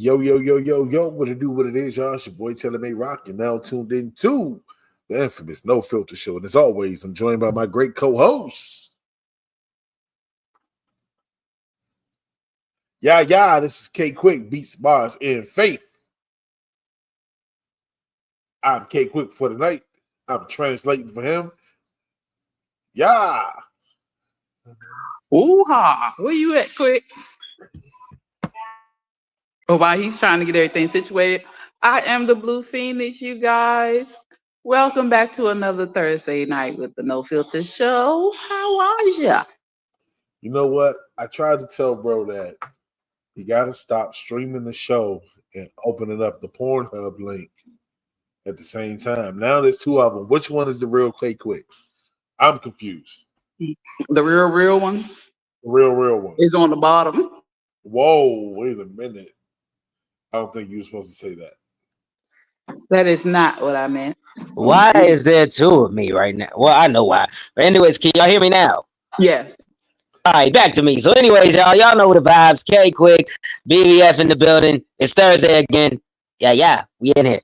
Yo, yo, yo, yo, yo, what it do, what it is, y'all. It's your boy Taylor May Rock. You're now tuned in to the infamous No Filter Show. And as always, I'm joined by my great co-host. Yeah, this is K Quick, Beats, Bars, and Faith. I'm K Quick for the night. I'm translating for him. Yeah. Ooh-ha. Where you at, Quick? Oh, while he's trying to get everything situated, I am the Blue Phoenix, you guys. Welcome back to another Thursday night with the No Filter Show. How are ya? You know what? I tried to tell bro that he got to stop streaming the show and opening up the Pornhub link at the same time. Now there's two of them. Which one is the real K Quick? I'm confused. The real one? The real one. Is on the bottom. Whoa, wait a minute. I don't think you were supposed to say that. That is not what I meant. Why is there two of me right now? Well, I know why. But anyways, can y'all hear me now? Yes. All right, back to me. So anyways, y'all know the vibes. K Quick, BVF in the building. It's Thursday again. Yeah, we in here.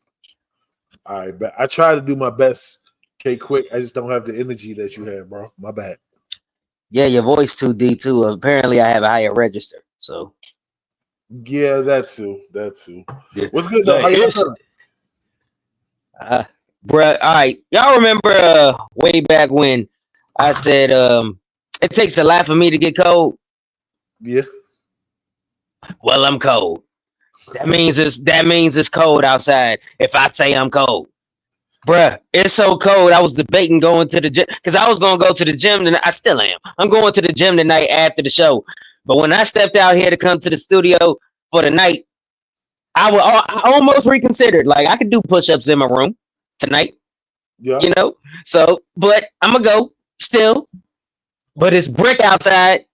All right, but I try to do my best, K Quick. I just don't have the energy that you have, bro. My bad. Yeah, your voice too deep too. Apparently, I have a higher register. So yeah, that too. Yeah. What's good though? How you doing? Bruh, all right. Y'all remember way back when I said it takes a lot for me to get cold? Yeah. Well, I'm cold. That means it's cold outside if I say I'm cold. Bruh, it's so cold. I was debating going to the gym because I was gonna go to the gym and I still am. I'm going to the gym tonight after the show. But when I stepped out here to come to the studio for the night, I almost reconsidered. Like I could do push-ups in my room tonight. Yeah. You know? So, but I'm gonna go still. But it's brick outside.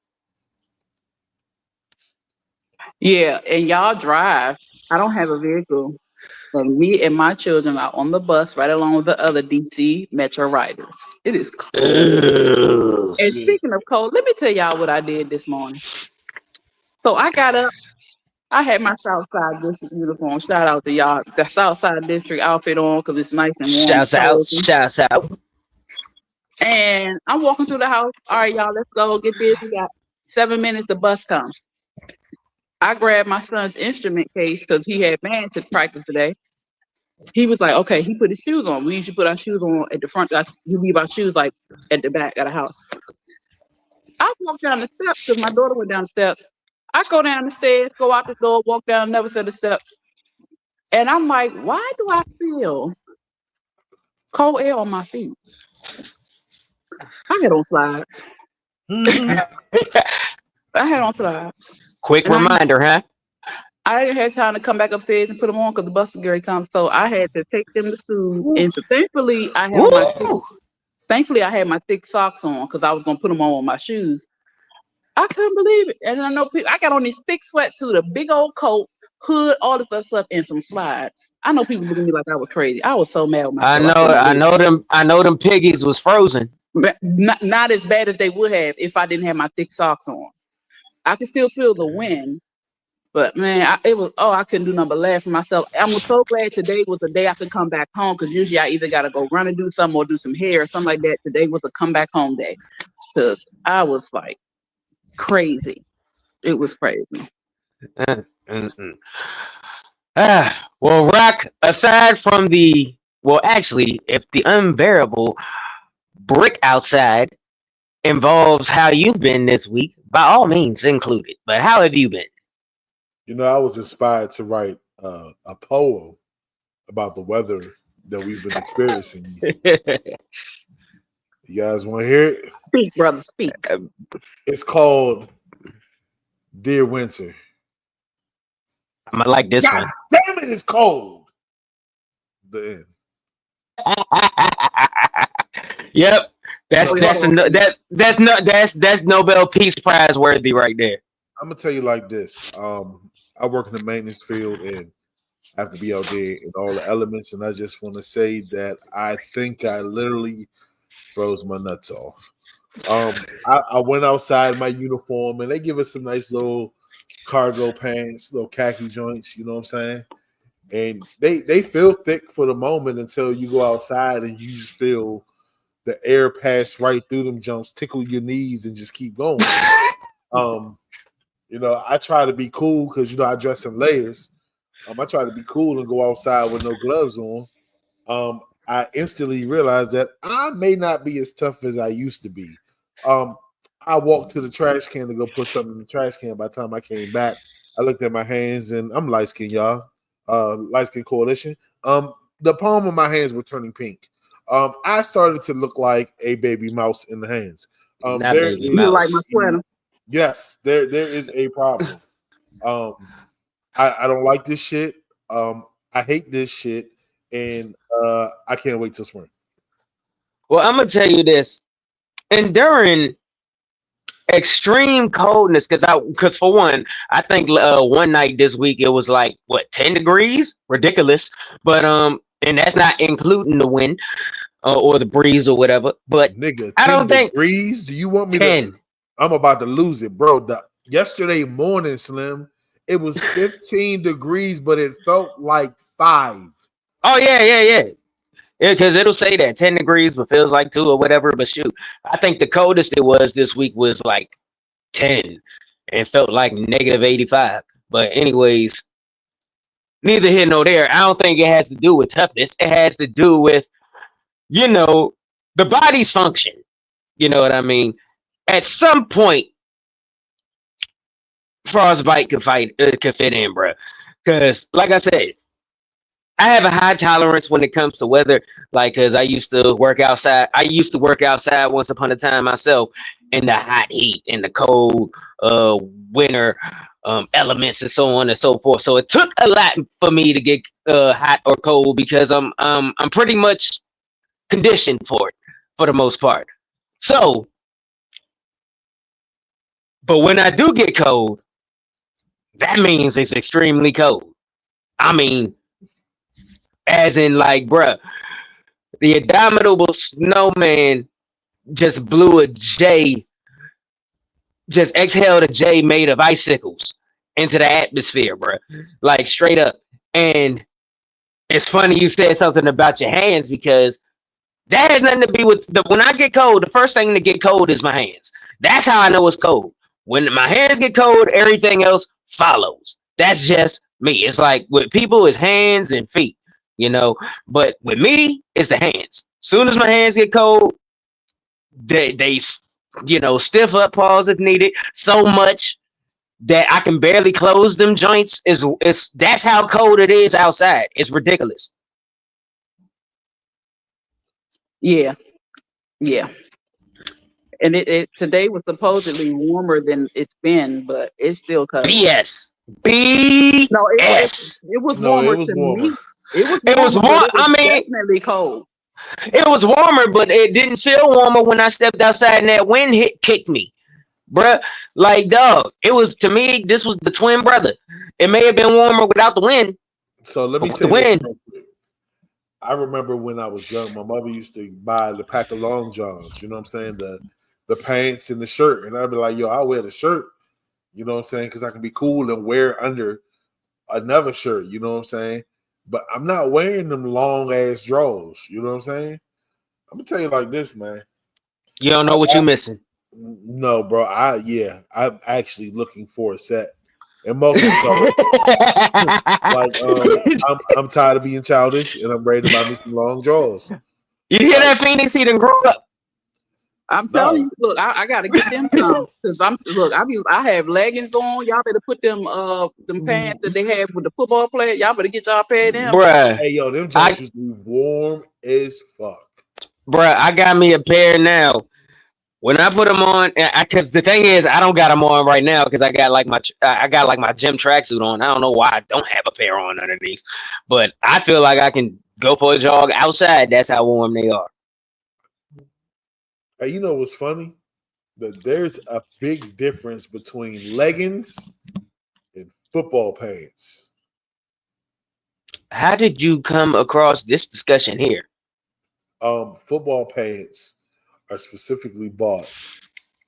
Yeah, and y'all drive. I don't have a vehicle. And me and my children are on the bus right along with the other DC Metro riders. It is cold. Ugh. And speaking of cold, let me tell y'all what I did this morning. So I got up. I had my Southside District uniform. Shout out to y'all. The Southside District outfit on because it's nice and warm. Shouts out. And I'm walking through the house. All right, y'all, let's go get this. We got 7 minutes. The bus comes. I grabbed my son's instrument case because he had band to practice today. He was like, okay, he put his shoes on. We usually put our shoes on at the front. We leave our shoes like at the back of the house. I walked down the steps because my daughter went down the steps. I go down the stairs, go out the door, walk down another set of steps. And I'm like, why do I feel cold air on my feet? I had on slides. I had on slides. Quick reminder, huh? I didn't have time to come back upstairs and put them on because the bus was going to come. So I had to take them to school. And so thankfully, I had my thick socks on because I was going to put them on with my shoes. I couldn't believe it. And I know people, I got on this thick sweatsuit, a big old coat, hood, all this other stuff, and some slides. I know people look at me like I was crazy. I was so mad with myself. I know them piggies was frozen. But not as bad as they would have if I didn't have my thick socks on. I could still feel the wind. But man, I couldn't do nothing but laugh for myself. I'm so glad today was a day I could come back home because usually I either got to go run and do something or do some hair or something like that. Today was a come back home day because I was like crazy. It was crazy. Well, Rock, aside from if the unbearable brick outside involves how you've been this week, by all means include it. But how have you been? You know, I was inspired to write a poem about the weather that we've been experiencing. You guys want to hear it? Speak, brother, speak. It's called Dear Winter. I'm gonna like this one. Damn it, it's cold. The end. Yep. That's Nobel Peace Prize worthy right there. I'm gonna tell you like this. I work in the maintenance field and I have to be out there in all the elements, and I just want to say that I think I literally froze my nuts off. I went outside in my uniform, and they give us some nice little cargo pants, little khaki joints. You know what I'm saying? And they feel thick for the moment until you go outside and you just feel the air pass right through them jumps, tickle your knees, and just keep going. You know, I try to be cool because you know I dress in layers. I try to be cool and go outside with no gloves on. I instantly realized that I may not be as tough as I used to be. Um, I walked to the trash can to go put something in the trash can. By the time I came back, I looked at my hands and I'm light skinned, y'all. Light skin coalition. The palm of my hands were turning pink. I started to look like a baby mouse in the hands. Not There baby is You like my mouse. sweater? yes, there is a problem. Um, I don't like this shit. I hate this shit, and I can't wait till spring. Well, I'm gonna tell you this. Enduring extreme coldness, because for one, I think one night this week it was like what 10 degrees, ridiculous. But and that's not including the wind or the breeze or whatever. But Nigga, I 10 don't think degrees. Do you want me to? 10. I'm about to lose it, bro. Yesterday morning, Slim, it was 15 degrees, but it felt like 5. Oh yeah, because it'll say that 10 degrees, but feels like 2 or whatever. But shoot, I think the coldest it was this week was like 10 and felt like negative 85. But anyways, neither here nor there. I don't think it has to do with toughness. It has to do with, you know, the body's function. You know what I mean? At some point, frostbite could fit in, bro. Because, like I said, I have a high tolerance when it comes to weather. Like, because I used to work outside. I used to work outside once upon a time myself in the hot heat, in the cold winter elements, and so on and so forth. So it took a lot for me to get hot or cold because I'm pretty much conditioned for it for the most part. So, but when I do get cold, that means it's extremely cold. I mean, as in, like, bruh, the abominable snowman just blew a J, just exhaled a J made of icicles into the atmosphere, bruh. Like, straight up. And it's funny you said something about your hands because that has nothing to be with when I get cold, the first thing to get cold is my hands. That's how I know it's cold. When my hands get cold, everything else follows. That's just me. It's like with people, it's hands and feet, you know. But with me, it's the hands. Soon as my hands get cold, they you know, stiff up, pause if needed, so much that I can barely close them joints. Is that's how cold it is outside. It's ridiculous. Yeah, yeah. And it today was supposedly warmer than it's been, but it's still cold. BS. No, BS. it was No, warmer it was to warmer. me. It was It was warmer, warm. but it was I mean, definitely cold. it was warmer, but it didn't feel warmer when I stepped outside and that wind kicked me, bruh. Like, dog, it was to me. This was the twin brother. It may have been warmer without the wind, So let me but with say the this wind, real quick. I remember when I was young, my mother used to buy the pack of long johns, you know what I'm saying? The pants and the shirt. And I'd be like, yo, I'll wear the shirt, you know what I'm saying? Because I can be cool and wear under another shirt, you know what I'm saying? But I'm not wearing them long ass drawers, you know what I'm saying? I'm gonna tell you like this, man. you don't know what you're missing. No, bro. I'm actually looking for a set in multiple colors. Like, I'm tired of being childish, and I'm ready to buy me some long drawers. You hear Like, that, Phoenix? He done grew up. I'm no, telling you, look, I gotta get them some because I have leggings on. Y'all better put them pants that they have with the football player. Y'all better get y'all a pair of them. Bruh, hey, yo, them I joints used to be warm as fuck. I got me a pair now. When I put them on, because the thing is, I don't got them on right now because I got like my gym tracksuit on. I don't know why I don't have a pair on underneath, but I feel like I can go for a jog outside. That's how warm they are. Hey, you know what's funny? That there's a big difference between leggings and football pants. How did you come across this discussion here? Football pants are specifically bought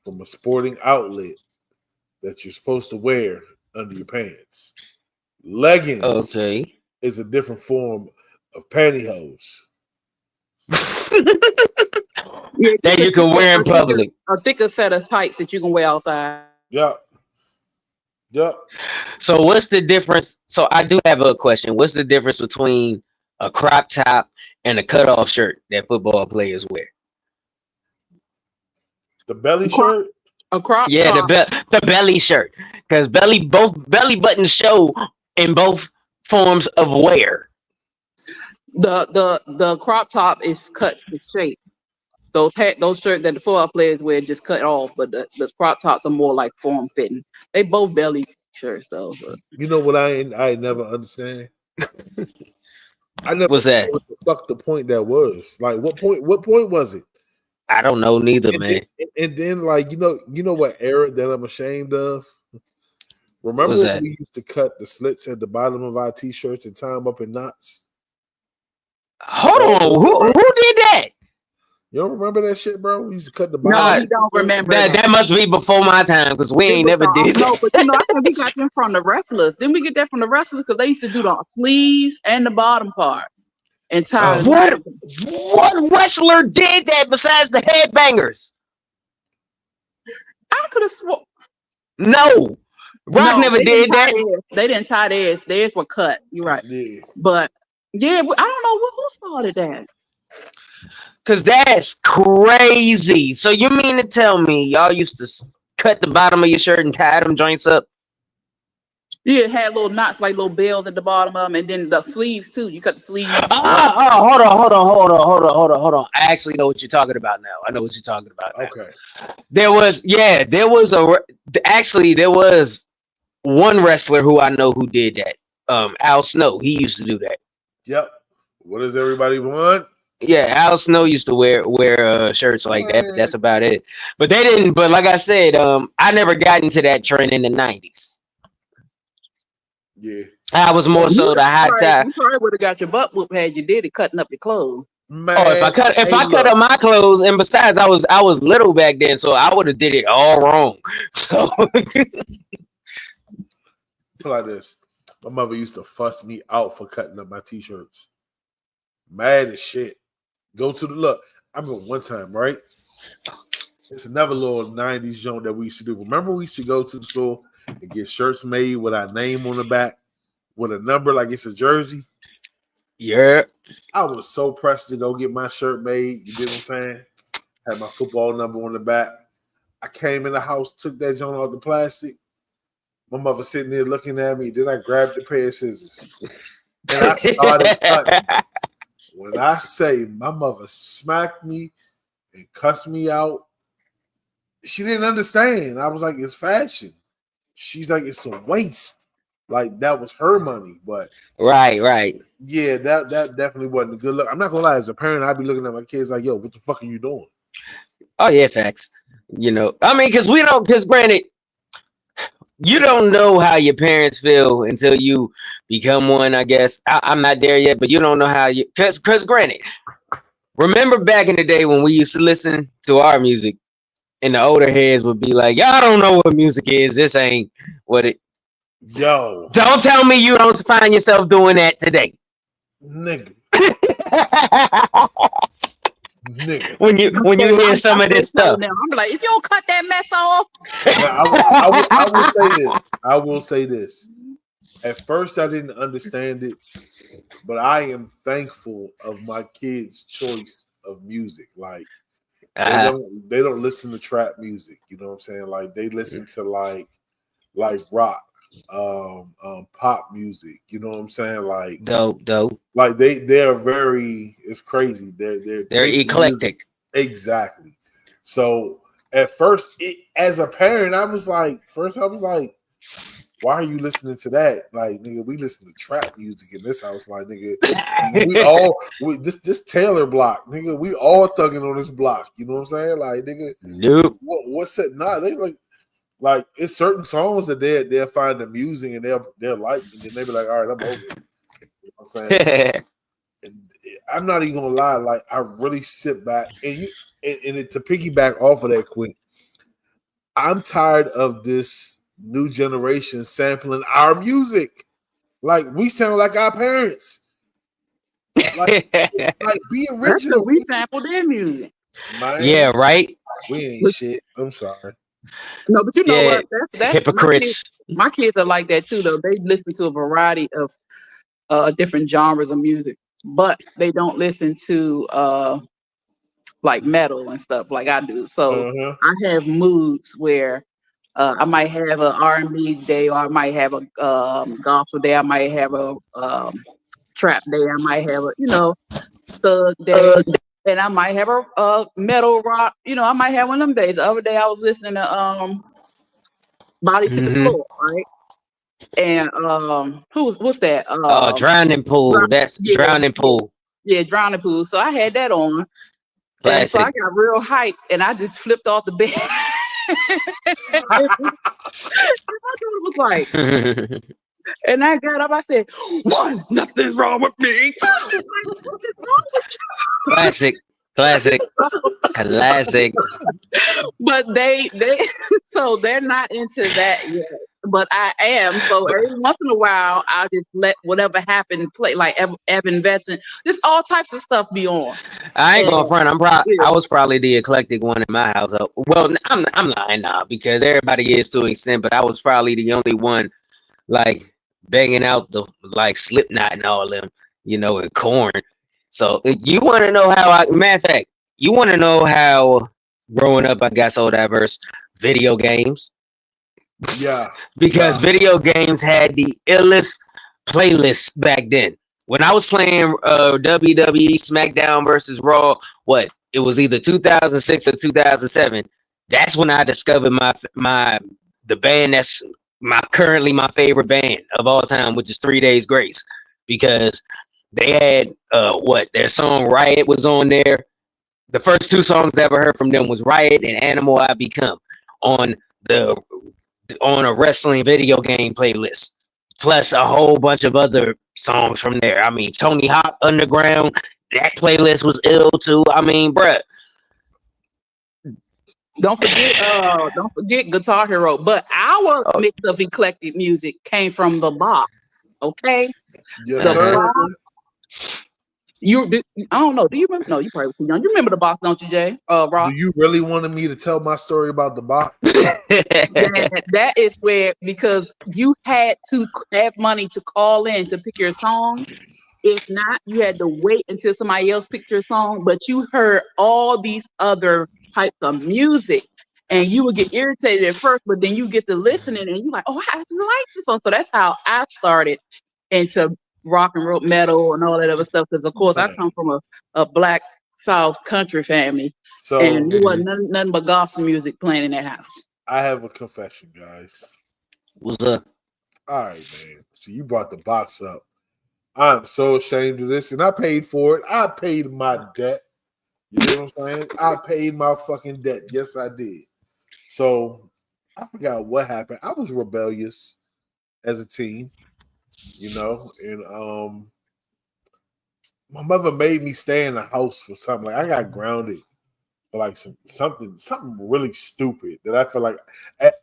from a sporting outlet that you're supposed to wear under your pants. Leggings Okay. is a different form of pantyhose. Yeah, That you can wear in public. A thicker set of tights that you can wear outside. Yep. So what's the difference? So I do have a question. What's the difference between a crop top and a cutoff shirt that football players wear? The belly Crop- shirt. A crop Yeah, top. the belly shirt, because both belly buttons show in both forms of wear. The crop top is cut to shape. Those shirts that the football players wear just cut off, but the crop tops are more like form fitting. They both belly shirts though. But. You know what I never understand? I never What's that? know what the fuck the point that was. Like what point was it? I don't know neither, And man. then like you know what era that I'm ashamed of? Remember What's when that? we used to cut the slits at the bottom of our t-shirts and tie them up in knots? Hold on, who did that? You don't remember that shit, bro? We used to cut the No, bottom. he don't remember That must be before my time, because we ain't never did No, that. but I think we got them from the wrestlers. Didn't we get that from the wrestlers? Because they used to do the sleeves and the bottom part and tie. What wrestler did that besides the headbangers? I could have sworn. No, Rock never did that. They didn't tie theirs. Theirs were cut. You're right. Yeah. But yeah, I don't know who started that. Cause that's crazy. So you mean to tell me y'all used to cut the bottom of your shirt and tie them joints up? Yeah, it had little knots like little bells at the bottom of them, and then the sleeves too. You cut the sleeves. Hold on. I actually know what you're talking about now. I know what you're talking about now. Okay. There was one wrestler who I know who did that. Al Snow. He used to do that. Yep. What does everybody want? Yeah, Al Snow used to wear shirts like that, but that's about it. But they didn't. But like I said, I never got into that trend in the 90s. Yeah. I was more so the high tie. You probably would have got your butt whooped had you did it cutting up your clothes. Man, Oh, if I cut up my clothes, and besides, I was little back then, so I would have did it all wrong. So put like this. My mother used to fuss me out for cutting up my t-shirts. Mad as shit. Go to the look. I remember one time, right? It's another little 90s joint that we used to do. Remember we used to go to the store and get shirts made with our name on the back with a number like it's a jersey? yeah. I was so pressed to go get my shirt made. You get what I'm saying? Had my football number on the back. I came in the house, took that joint off the plastic. My mother sitting there looking at me. Then I grabbed the pair of scissors. And I started cutting. When I say my mother smacked me and cussed me out, she didn't understand. I was like, it's fashion. She's like, it's a waste. Like, that was her money. But Right. yeah, that definitely wasn't a good look. I'm not gonna lie, as a parent, I'd be looking at my kids like, yo, what the fuck are you doing? Oh yeah, facts. You know, I mean, because granted, you don't know how your parents feel until you become one, I guess. I'm not there yet, but you don't know how you, because granted, remember back in the day when we used to listen to our music and the older heads would be like, y'all don't know what music is. This ain't what it. Yo, Don't tell me you don't find yourself doing that today. nigga. Nigga. When you hear some of this stuff. Now, I'm like, if you don't cut that mess off. I will say this. At first, I didn't understand it, but I am thankful of my kids' choice of music. Like they don't listen to trap music. You know what I'm saying? Like they listen to like rock, pop music. You know what I'm saying? Like dope. Like they're very. It's crazy. They're eclectic. Exactly. So at first, as a parent, I was like, why are you listening to that? Like, nigga, we listen to trap music in this house. Like, nigga, this Taylor block, nigga, we all thugging on this block. You know what I'm saying? Like, nigga, nope. What's that? Nah, they like it's certain songs that they'll find amusing and they'll like, and then they be like, all right, I'm over it. You know what I'm saying? I'm not even gonna lie. Like I really sit back and to piggyback off of that quick. I'm tired of this new generation sampling our music. Like we sound like our parents. Like be That's original. because we sample their music. Man, Yeah, right. we ain't shit. I'm sorry. No, but you know Yeah, what? That's hypocrites. My kids are like that too, though. They listen to a variety of different genres of music, but they don't listen to like metal and stuff like I do. So Uh-huh. I have moods where I might have an R&B day, or I might have a gospel day. I might have a trap day. I might have a thug day, and I might have a metal rock. I might have one of them days. The other day I was listening to Body to the Mhm. Floor, right? And what's that? Drowning Pool. That's yeah, Drowning Pool. yeah, Drowning Pool. So I had that on, and so I Classic. got real hyped, and I just flipped off the bed. My daughter was like, and I got up. I said, "One, nothing's wrong with me." What is wrong with Classic. Classic. Classic. you? But they, so they're not into that yet. But I am. So every once in a while, I just let whatever happen play, like Evan Vesson, just all types of stuff be on. I ain't And going front. yeah, I was probably the eclectic one in my household. Well, I'm lying now because everybody is to an extent, but I was probably the only one like banging out the like Slipknot and all them, and Corn. So you want to know how matter of fact, you want to know how growing up I got so diverse? Video games. Yeah. Because Yeah. video games had the illest playlists back then. When I was playing WWE SmackDown versus Raw, it was either 2006 or 2007. That's when I discovered the band that's currently my favorite band of all time, which is 3 Days Grace, because they had their song Riot was on there. The first two songs I ever heard from them was Riot and Animal I Become on a wrestling video game playlist, plus a whole bunch of other songs from there. I mean, Tony Hawk Underground, that playlist was ill too. I mean, bruh. don't forget Guitar Hero. But our mix of eclectic music came from the box. Okay, Yes, the sir. box. I don't know. Do you remember? No, you probably was too young. You remember the box, don't you, Jay? Rock. Do you really wanted me to tell my story about the box? That is where, because you had to have money to call in to pick your song. If not, you had to wait until somebody else picked your song. But you heard all these other types of music, and you would get irritated at first, but then you get to listening, and you're like, "Oh, I actually like this song." So that's how I started into rock and roll, metal, and all that other stuff. Because of course, I come from a black South country family, So and there wasn't nothing but gospel music playing in that house. I have a confession, guys. What's up? All right, man. So you brought the box up. I'm so ashamed of this, and I paid for it. I paid my debt. You know what I'm saying? I paid my fucking debt. Yes, I did. So I forgot what happened. I was rebellious as a teen, and my mother made me stay in the house for something. Like I got grounded for like something really stupid that I felt like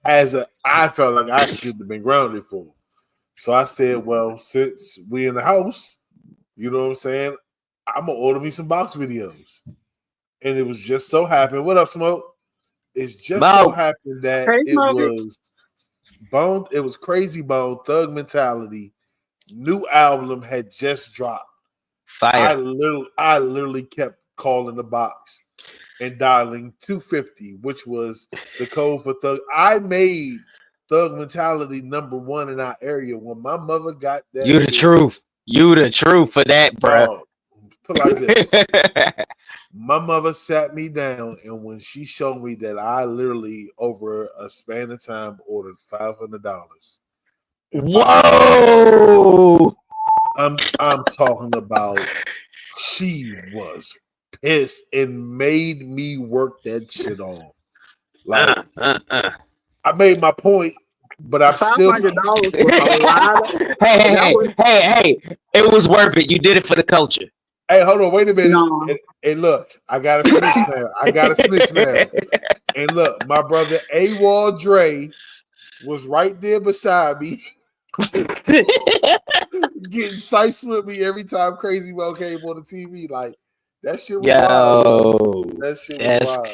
I felt like I should have been grounded for. So I said, well, since we in the house, you know what I'm saying, I'm gonna order me some box videos. And it was just so happened. What up, Smoke? It's just so happened that it was Crazy Bone, Thug Mentality. New album had just dropped. Fire. I literally kept calling the box and dialing 250, which was the code for Thug. I made Thug Mentality #1 in our area. When my mother got that, you the truth. You the truth for that, bro. Put like this. My mother sat me down, and when she showed me that, I literally, over a span of time, ordered $500. Whoa! I'm talking about. She was pissed and made me work that shit off. Like I made my point, but I'm still $500 was a lot. Hey, it was worth it. You did it for the culture. Hey, hold on, wait a minute. No. And look, I got a snitch now. I got a snitch now. And look, my brother AWOL Dre was right there beside me, getting sights with me every time Crazy Well came on the TV. Like that shit was wild. Yo, That shit was that's wild.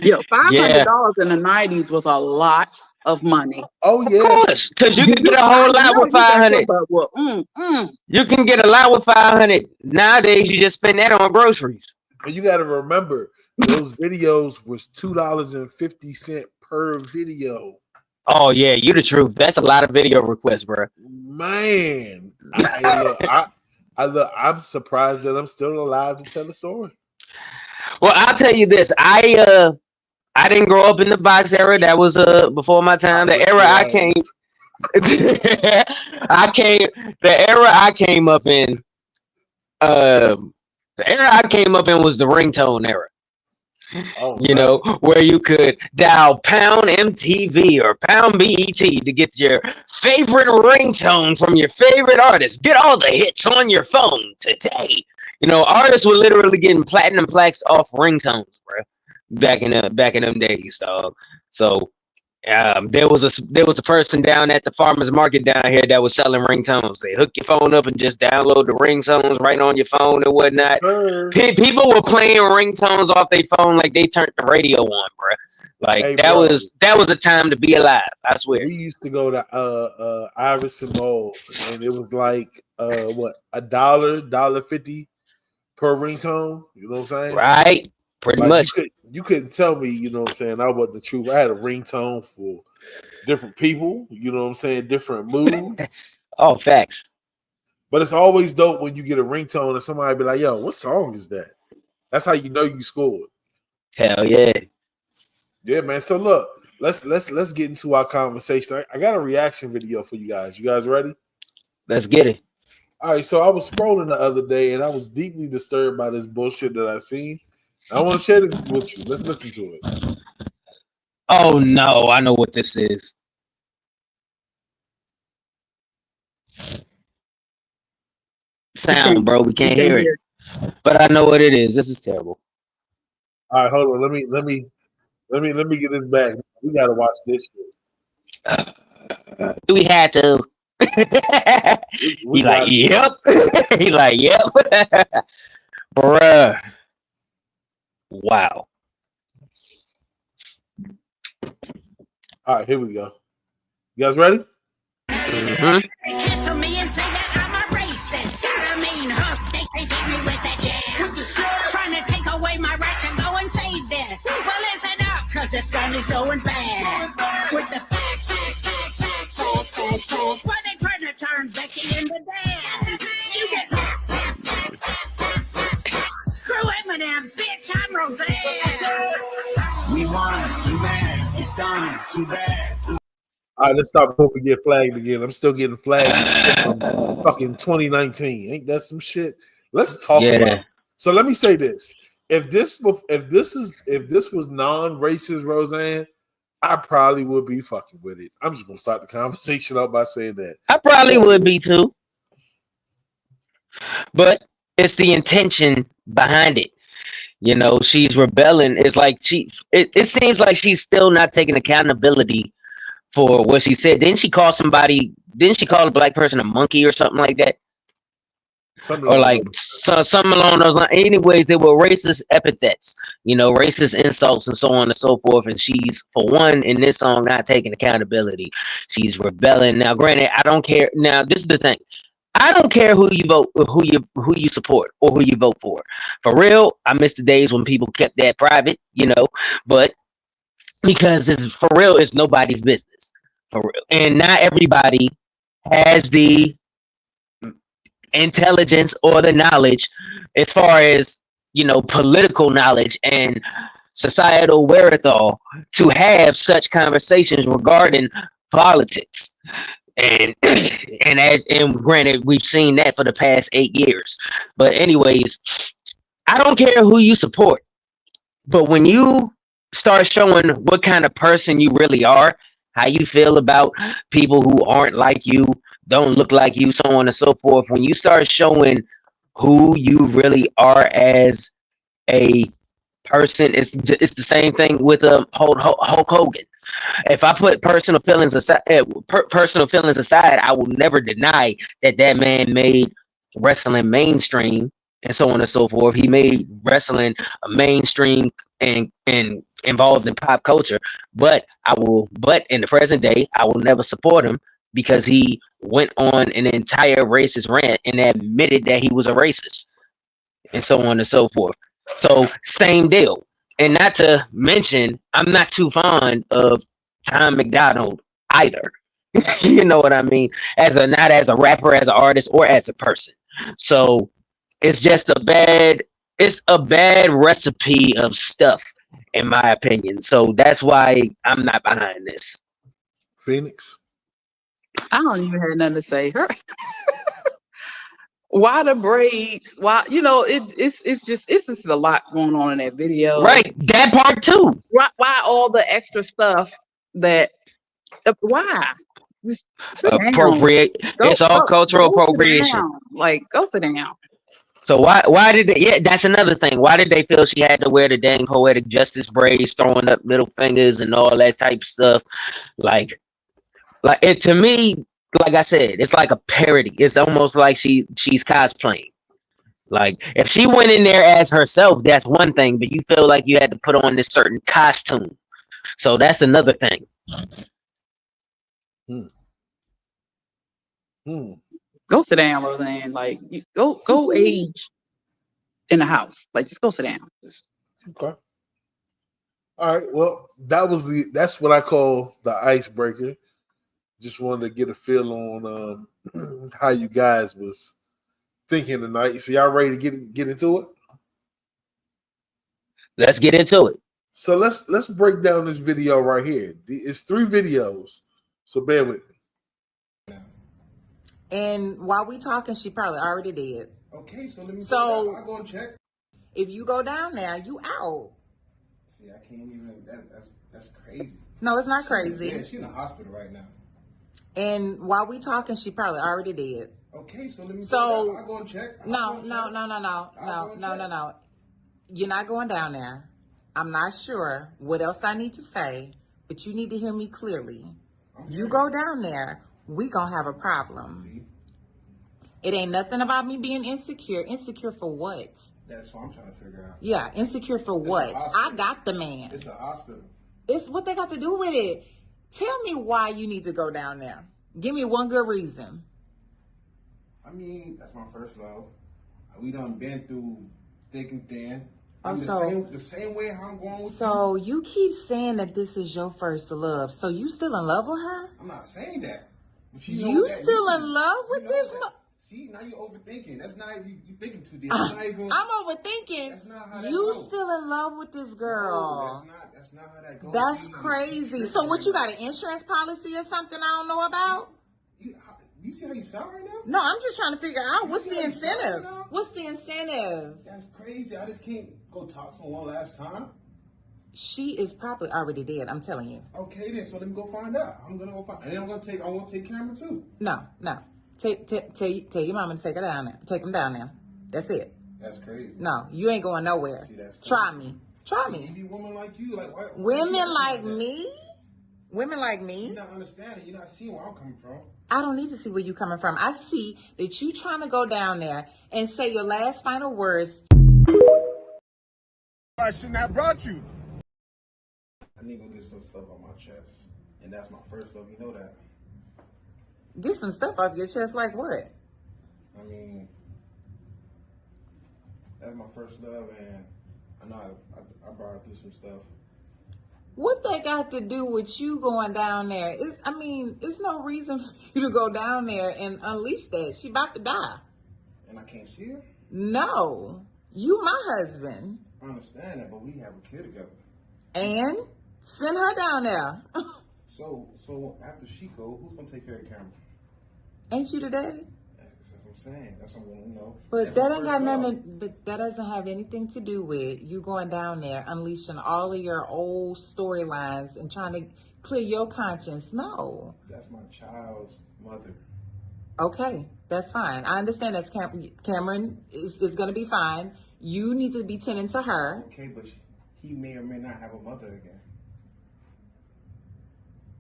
Yo, yeah. $500 in the 90s was a lot of money. Oh Of yeah, course, because you can get a whole lot with 500. Well, You can get a lot with 500. Nowadays, you just spend that on groceries. and you got to remember those videos was $2.50 per video. Oh yeah, you the truth. That's a lot of video requests, bro. Man, I'm surprised that I'm still alive to tell the story. Well, I'll tell you this. I didn't grow up in the box era. That was before my time. The era I came the era I came up in was the ringtone era. Oh, You know, where you could dial pound MTV or pound BET to get your favorite ringtone from your favorite artist. Get all the hits on your phone today. You know, artists were literally getting platinum plaques off ringtones, bro. Back in them days, dog. So there was a person down at the farmers market down here that was selling ringtones. They hook your phone up and just download the ringtones right on your phone and whatnot. People were playing ringtones off their phone like they turned the radio on, bro. Like Hey, that bro. was a time to be alive. I swear. We used to go to Iverson Mall, and it was like what, $1.50 per ringtone. You know what I'm saying? Right. Pretty Like, much. You couldn't tell me, you know what I'm saying, I wasn't the truth. I had a ringtone for different people, you know what I'm saying, different mood. Oh, facts. But it's always dope when you get a ringtone and somebody be like, yo, what song is that? That's how you know you scored. Hell yeah. Yeah, man. So look, let's get into our conversation. I got a reaction video for you guys. You guys ready? Let's get it. All right, so I was scrolling the other day and I was deeply disturbed by this bullshit that I seen. I want to share this with you. Let's listen to it. Oh no, I know what this is. Sound, bro. We can't hear it. But I know what it is. This is terrible. All right, hold on. Let me get this back. We gotta watch this shit. We had to. We He like, gotta- yep. He like, yep. Bruh. Wow. All right, here we go. You guys ready? Mhm. They cancel me and say that I'm a racist. I mean, they hit me with that jab. Trying to take away my right to go and say this. Well, listen up, cause this gun is going bad. With the facts. Why they trying to turn Becky into dad? You get screw Eminem, bitch, I'm Roseanne. We won, you mad, it's done, too bad. All right, let's stop before we get flagged again. I'm still getting flagged from fucking 2019. Ain't that some shit? Let's talk about it. So let me say this. If this was non-racist Roseanne, I probably would be fucking with it. I'm just gonna start the conversation out by saying that. I probably would be too. But it's the intention behind it. You know, she's rebelling. It's like it seems like she's still not taking accountability for what she said. Didn't she call a black person a monkey or something like that? Something along those lines. Anyways, they were racist epithets, you know, racist insults and so on and so forth. And she's, for one, in this song, not taking accountability. She's rebelling. Now, granted, I don't care. Now, this is the thing. I don't care who you vote, who you support, or who you vote for. For real, I miss the days when people kept that private, you know. But because for real, it's nobody's business. For real, and not everybody has the intelligence or the knowledge as far as, you know, political knowledge and societal wherewithal to have such conversations regarding politics. And granted, we've seen that for the past 8 years. But anyways, I don't care who you support, but when you start showing what kind of person you really are, how you feel about people who aren't like you, don't look like you, so on and so forth. When you start showing who you really are as a person. It's the same thing with Hulk Hogan. If I put personal feelings aside, I will never deny that that man made wrestling mainstream and so on and so forth. He made wrestling a mainstream and involved in pop culture. But in the present day, I will never support him because he went on an entire racist rant and admitted that he was a racist and so on and so forth. So same deal. And not to mention, I'm not too fond of Tom McDonald either. You know what I mean? Not as a rapper, as an artist, or as a person. So it's just a bad recipe of stuff, in my opinion. So that's why I'm not behind this. Phoenix. I don't even have nothing to say. Her. Why the braids? Why it's just a lot going on in that video. Right, that part too. Why all the extra stuff that? Why? Just sit down. Appropriate. It's all cultural appropriation. Like, go sit down. So why did they? Yeah, that's another thing. Why did they feel she had to wear the dang poetic justice braids, throwing up middle fingers and all that type of stuff? Like it to me. Like I said, it's like a parody. It's almost like she's cosplaying. Like if she went in there as herself, that's one thing, but you feel like you had to put on this certain costume. So that's another thing. Go sit down, Roseanne. Like, go age in the house. Like, just go sit down. Okay. All right. Well, that's what I call the icebreaker. Just wanted to get a feel on how you guys was thinking tonight. So y'all ready to get into it? Let's get into it. So let's break down this video right here. It's 3 videos. So bear with me. And while we talking, she probably already did. Okay, so let me I'll go and check. If you go down there, you out. See, I can't even. That's crazy. No, it's not crazy. Yeah, she's in the hospital right now. And while we talking, she probably already did. Okay, so let me. So I'll go and check. No. You're not going down there. I'm not sure what else I need to say, but you need to hear me clearly. You go down there, we gonna have a problem. See? It ain't nothing about me being insecure. Insecure for what? That's what I'm trying to figure out. Yeah, insecure for what? I got the man. It's a hospital. It's what they got to do with it. Tell me why you need to go down there. Give me one good reason. I mean, that's my first love. We done been through thick and thin. Oh, the same way how I'm going with So you keep saying that this is your first love. So you still in love with her? I'm not saying that. But You still in love with this? See, now you're overthinking. That's not you thinking too deep. I'm overthinking. That's not how that You goes. still in love with this girl? No, that's not how that goes. That's crazy. So what, you got an insurance policy or something I don't know about? You see how you sound right now? No, I'm just trying to figure out what's the You see how you sound incentive. right now? What's the incentive? That's crazy. I just can't go talk to her one last time. She is probably already dead. I'm telling you. Okay, then. So let me go find out. I'm gonna go find, and then I'm gonna take camera too. No. Tell your mama to take her down there. Take him down there. That's it. That's crazy. No, you ain't going nowhere. See, that's crazy. Try me. You be women like you, like why, Women like me? Women like me? You're not understanding. You're not seeing where I'm coming from. I don't need to see where you coming from. I see that you trying to go down there and say your last final words. I shouldn't have brought you. I need to go get some stuff on my chest, and that's my first love. You know that. Get some stuff off your chest, like what? I mean, that's my first love, and I know I brought her through some stuff. What they got to do with you going down there? It's no reason for you to go down there and unleash that. She about to die. And I can't see her? No. You my husband. I understand that, but we have a kid together. And send her down there. So after she go, who's gonna take care of the camera? Ain't you the daddy? That's what I'm saying. That's what you know. But that ain't got nothing. But that doesn't have anything to do with you going down there, unleashing all of your old storylines and trying to clear your conscience. No. That's my child's mother. Okay, that's fine. I understand that Cameron is going to be fine. You need to be tending to her. Okay, but he may or may not have a mother again.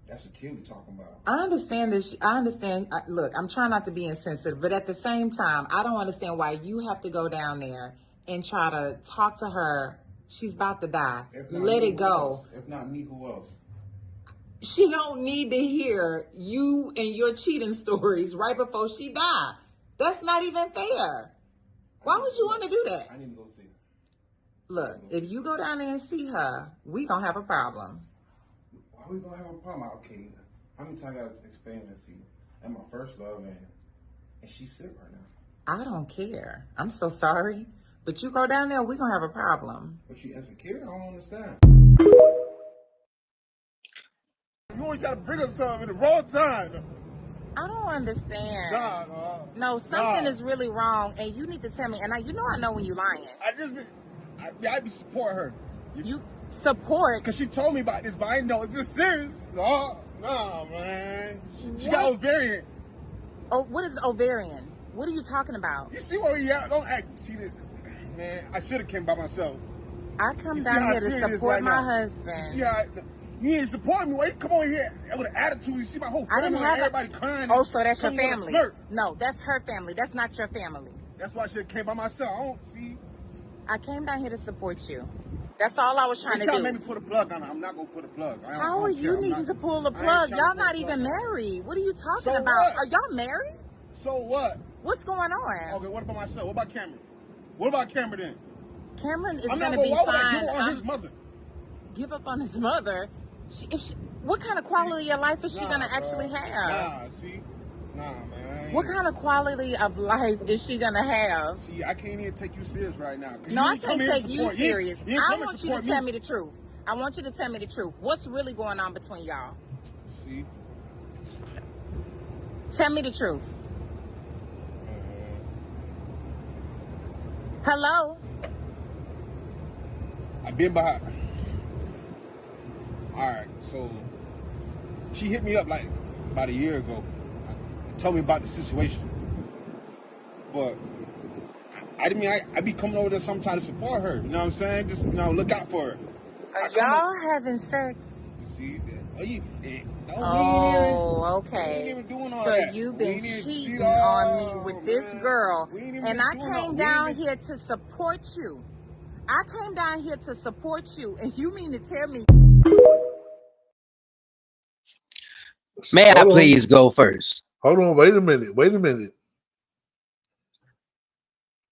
That's the kid we're talking about. I understand this. I understand. Look, I'm trying not to be insensitive, but at the same time, I don't understand why you have to go down there and try to talk to her. She's about to die. Let it go. If not me, who else? She don't need to hear you and your cheating stories right before she die. That's not even fair. Why would you want to do that? I need to go see her. Look, if you go down there and see her, we gonna have a problem. Why are we gonna have a problem? Okay, how many times I gotta explain this to you? That's my first love, and she's sick right now. I don't care. I'm so sorry. But you go down there, we gonna have a problem. But she insecure? I don't understand. You always try to bring us something in the wrong time. I don't understand. Nah. No, something is really wrong, and you need to tell me. And I know when you're lying. I be support her. You support? Cause she told me about this, but I didn't know it's this serious. Nah, man. She got ovarian. Oh, what is ovarian? What are you talking about? You see where we at? Don't act. See this, man. I should have came by myself. I come down here to support my husband. You see how you ain't supporting me? Why you come over here with an attitude? You see my whole family, everybody crying. Oh, so that's your family? Smirk. No, that's her family. That's not your family. That's why I should have came by myself. I don't see. I came down here to support you. That's all I was trying to do. You make me put a plug on her. I'm not gonna put a plug. How are you needing to pull the plug? Y'all not even married. What are you talking about? What? Are y'all married? So what? What's going on? Okay, what about myself? What about Cameron? What about Cameron then? Cameron is I'm going not to be why would fine. I give up on his mother? Give up on his mother? What kind of quality of life is she going to actually have? Nah, man. What kind of quality of life is she going to have? See, I can't even take you serious right now. No, I can't take you serious. I want you to tell me the truth. truth. I want you to tell me the truth. What's really going on between y'all? See? Tell me the truth. Hello? I've been behind. Alright, so she hit me up like about a year ago and told me about the situation. But I be coming over there sometimes to support her. You know what I'm saying? Just, look out for her. Are y'all having sex? See, okay. We ain't even doing all so that. you've been cheating on me with this girl, and I came down here to support you. I came down here to support you, and you mean to tell me? May I please go first? Hold on, wait a minute.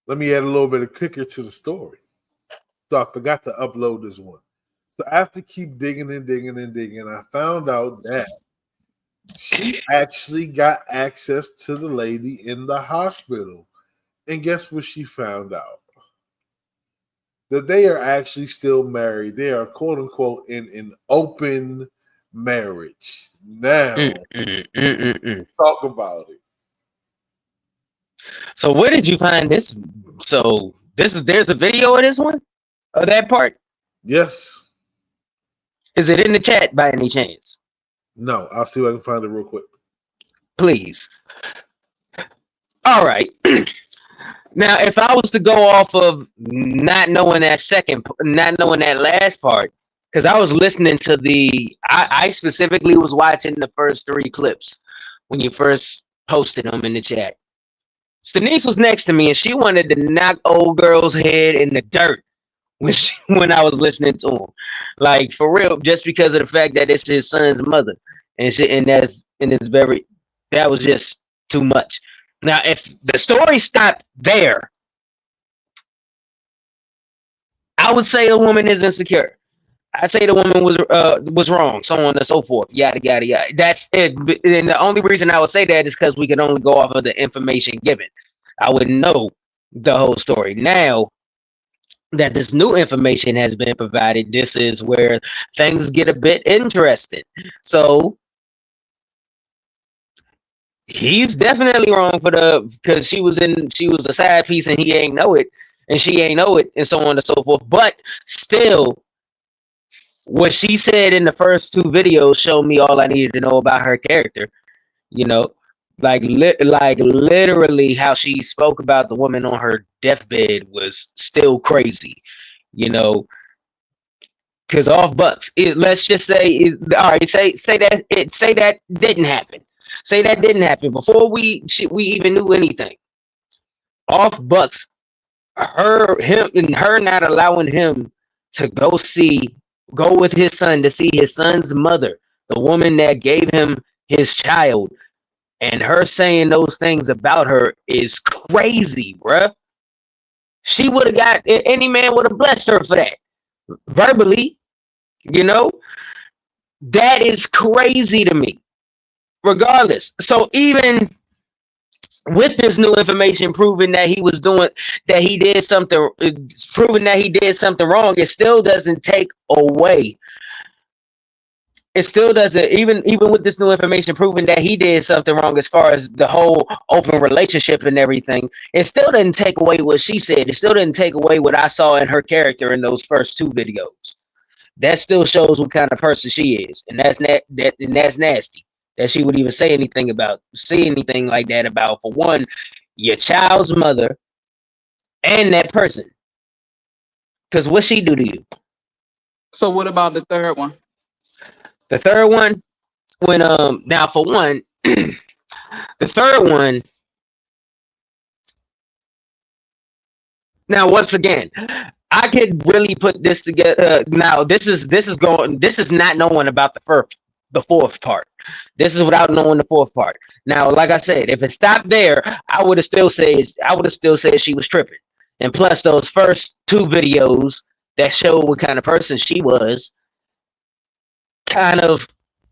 Let me add a little bit of kicker to the story. So I forgot to upload this one. So after keep digging, I found out that she actually got access to the lady in the hospital. And guess what she found out? That they are actually still married. They are, quote unquote, in an open marriage. Now, talk about it. So where did you find this? So there's a video of this one? Of that part? Yes. Is it in the chat by any chance? No, I'll see if I can find it real quick. Please. All right. Now, if I was to go off of not knowing that last part, because I was listening to I specifically was watching the first 3 clips when you first posted them in the chat. Denise was next to me and she wanted to knock old girl's head in the dirt when I was listening to him, like for real, just because of the fact that it's his son's mother, that was just too much. Now, if the story stopped there, I would say a woman is insecure. I say the woman was wrong, so on and so forth, yada yada yada. That's it. And the only reason I would say that is because we can only go off of the information given. I wouldn't know the whole story. Now that this new information has been provided, this is where things get a bit interesting. So he's definitely wrong because she was a side piece and he ain't know it, and she ain't know it, and so on and so forth. But still, what she said in the first 2 videos showed me all I needed to know about her character, Like literally how she spoke about the woman on her deathbed was still crazy, you know. Because off Bucks, let's just say, all right, say that didn't happen. Say that didn't happen before we even knew anything. Off Bucks, her not allowing him to go with his son to see his son's mother, the woman that gave him his child, and her saying those things about her is crazy, bruh. She would have got, any man would have blessed her for that verbally, you know. That is crazy to me, regardless. So even with this new information proving that he was doing, that he did something, proving that he did something wrong, it still doesn't take away. It still doesn't, even with this new information proving that he did something wrong as far as the whole open relationship and everything, it still didn't take away what she said. It still didn't take away what I saw in her character in those first 2 videos. That still shows what kind of person she is, and that's nasty. That she would even say anything like that about, for one, your child's mother and that person. Because what she do to you? So what about the third one? The third one, when now for one, the third one. Now once again, I could really put this together. Now this is not knowing about the fourth part. This is without knowing the fourth part. Now, like I said, if it stopped there, I would have still said she was tripping. And plus, those first 2 videos that showed what kind of person she was, kind of,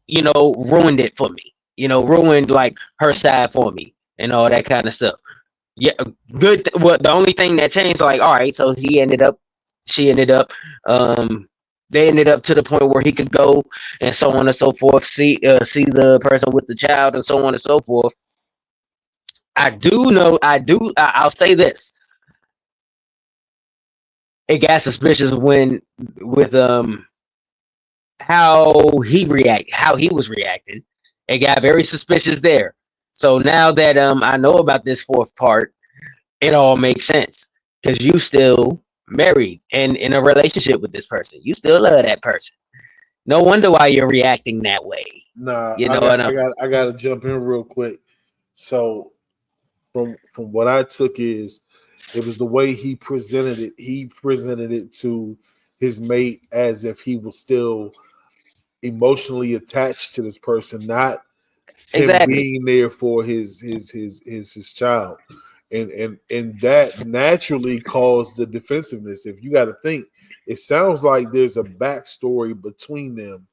ruined it for me. Ruined like her side for me and all that kind of stuff. Yeah, good. Well, the only thing that changed, like, all right, so she ended up, they ended up to the point where he could go and so on and so forth, see the person with the child and so on and so forth. I'll say this. It got suspicious with how he was reacting. It got very suspicious there. So now that I know about this fourth part, it all makes sense, because you still married and in a relationship with this person. You still love that person. No wonder why you're reacting that way. Nah, I gotta jump in real quick. So from what I took is, it was the way he presented it. He presented it to his mate as if he was still emotionally attached to this person, not him being there for his child. And that naturally caused the defensiveness. If you got to think, it sounds like there's a backstory between them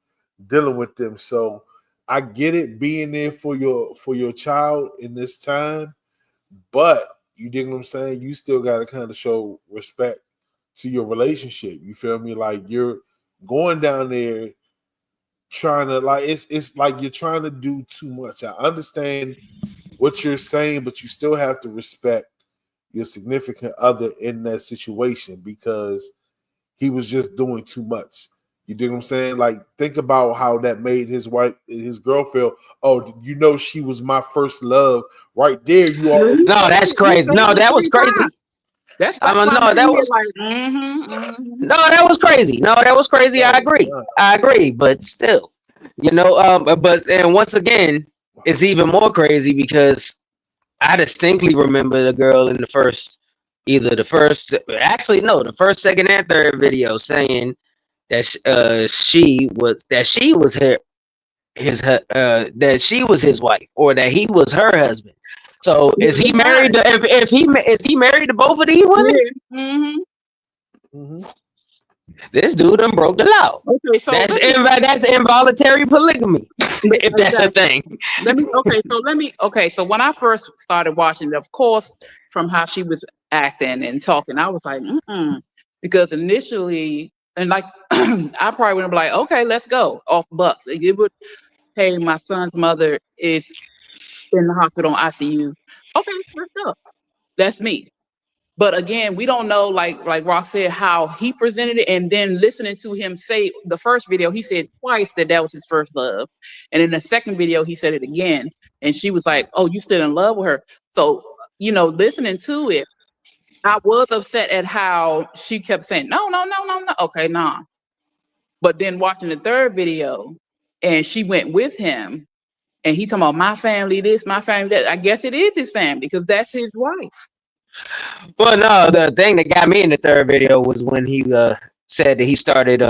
dealing with them. So I get it, being there for your child in this time, but you dig what I'm saying? You still got to kind of show respect to your relationship. You feel me? Like, you're going down there trying to, like, it's like you're trying to do too much. I understand what you're saying, but you still have to respect your significant other in that situation, because he was just doing too much. You dig what I'm saying? Like, think about how that made his girl feel. Oh, she was my first love. Right there, you are. No, that's crazy. No, that was crazy. That was crazy. No, that was crazy. I agree. But still, and once again, it's even more crazy because I distinctly remember the girl in the first, second, and third video saying that she was his wife, or that he was her husband. So is he married? Is he married to both of these women? Mm-hmm. Mm-hmm. This dude done broke the law. Okay, so that's involuntary polygamy, if that's a thing. So when I first started watching, of course, from how she was acting and talking, I was like, because initially, and like, I probably would have been like, okay, let's go off Bucks. It would, hey, my son's mother is in the hospital on ICU. Okay, let's go. That's me. But again, we don't know, like Rock said, how he presented it. And then listening to him say the first video, he said twice that was his first love. And in the second video, he said it again. And she was like, oh, you still in love with her. So, listening to it, I was upset at how she kept saying, no. Okay, nah. But then watching the third video and she went with him and he talking about my family, this, my family, that. I guess it is his family because that's his wife. Well, no, the thing that got me in the third video was when he said that he started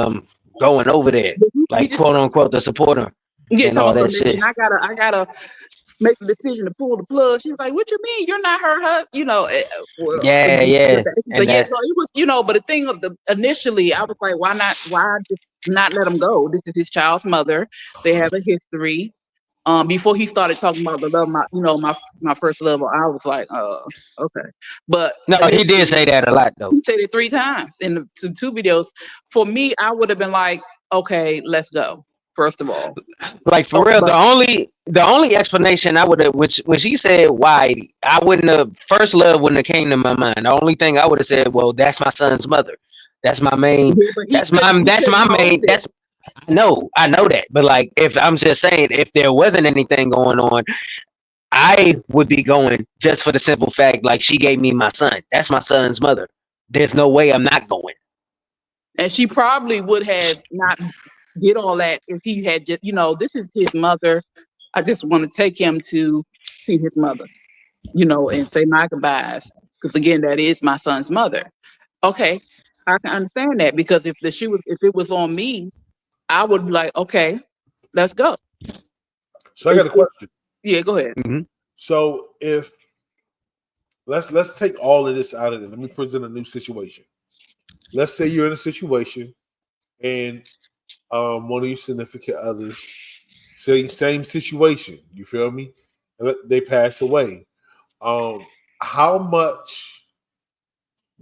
going over there, like quote unquote, to support him. Yeah, and all that shit. I gotta make the decision to pull the plug. She was like, "What you mean? You're not her husband?" Yeah. So it was, but the thing of initially, I was like, why not? Why just not let him go? This is his child's mother. They have a history. Before he started talking about the love, my first love, I was like, okay. But no, he did say that a lot though. He said it 3 times in the 2 videos. For me, I would have been like, okay, let's go. First of all, like for real, the only explanation I would have, when she said why, I wouldn't have, first love wouldn't have came to my mind. The only thing I would have said, well, that's my son's mother. That's my main. That's my main. That's I know that. But like, if I'm just saying, if there wasn't anything going on, I would be going just for the simple fact, like she gave me my son. That's my son's mother. There's no way I'm not going. And she probably would have not did all that if he had just, this is his mother. I just want to take him to see his mother, and say my goodbyes. Because again, that is my son's mother. Okay, I can understand that because if it was on me, I would be like, okay, let's go. So I got a question. Yeah, go ahead. Mm-hmm. So if let's take all of this out of it. Let me present a new situation. Let's say you're in a situation and one of your significant others, same situation. You feel me? They pass away. How much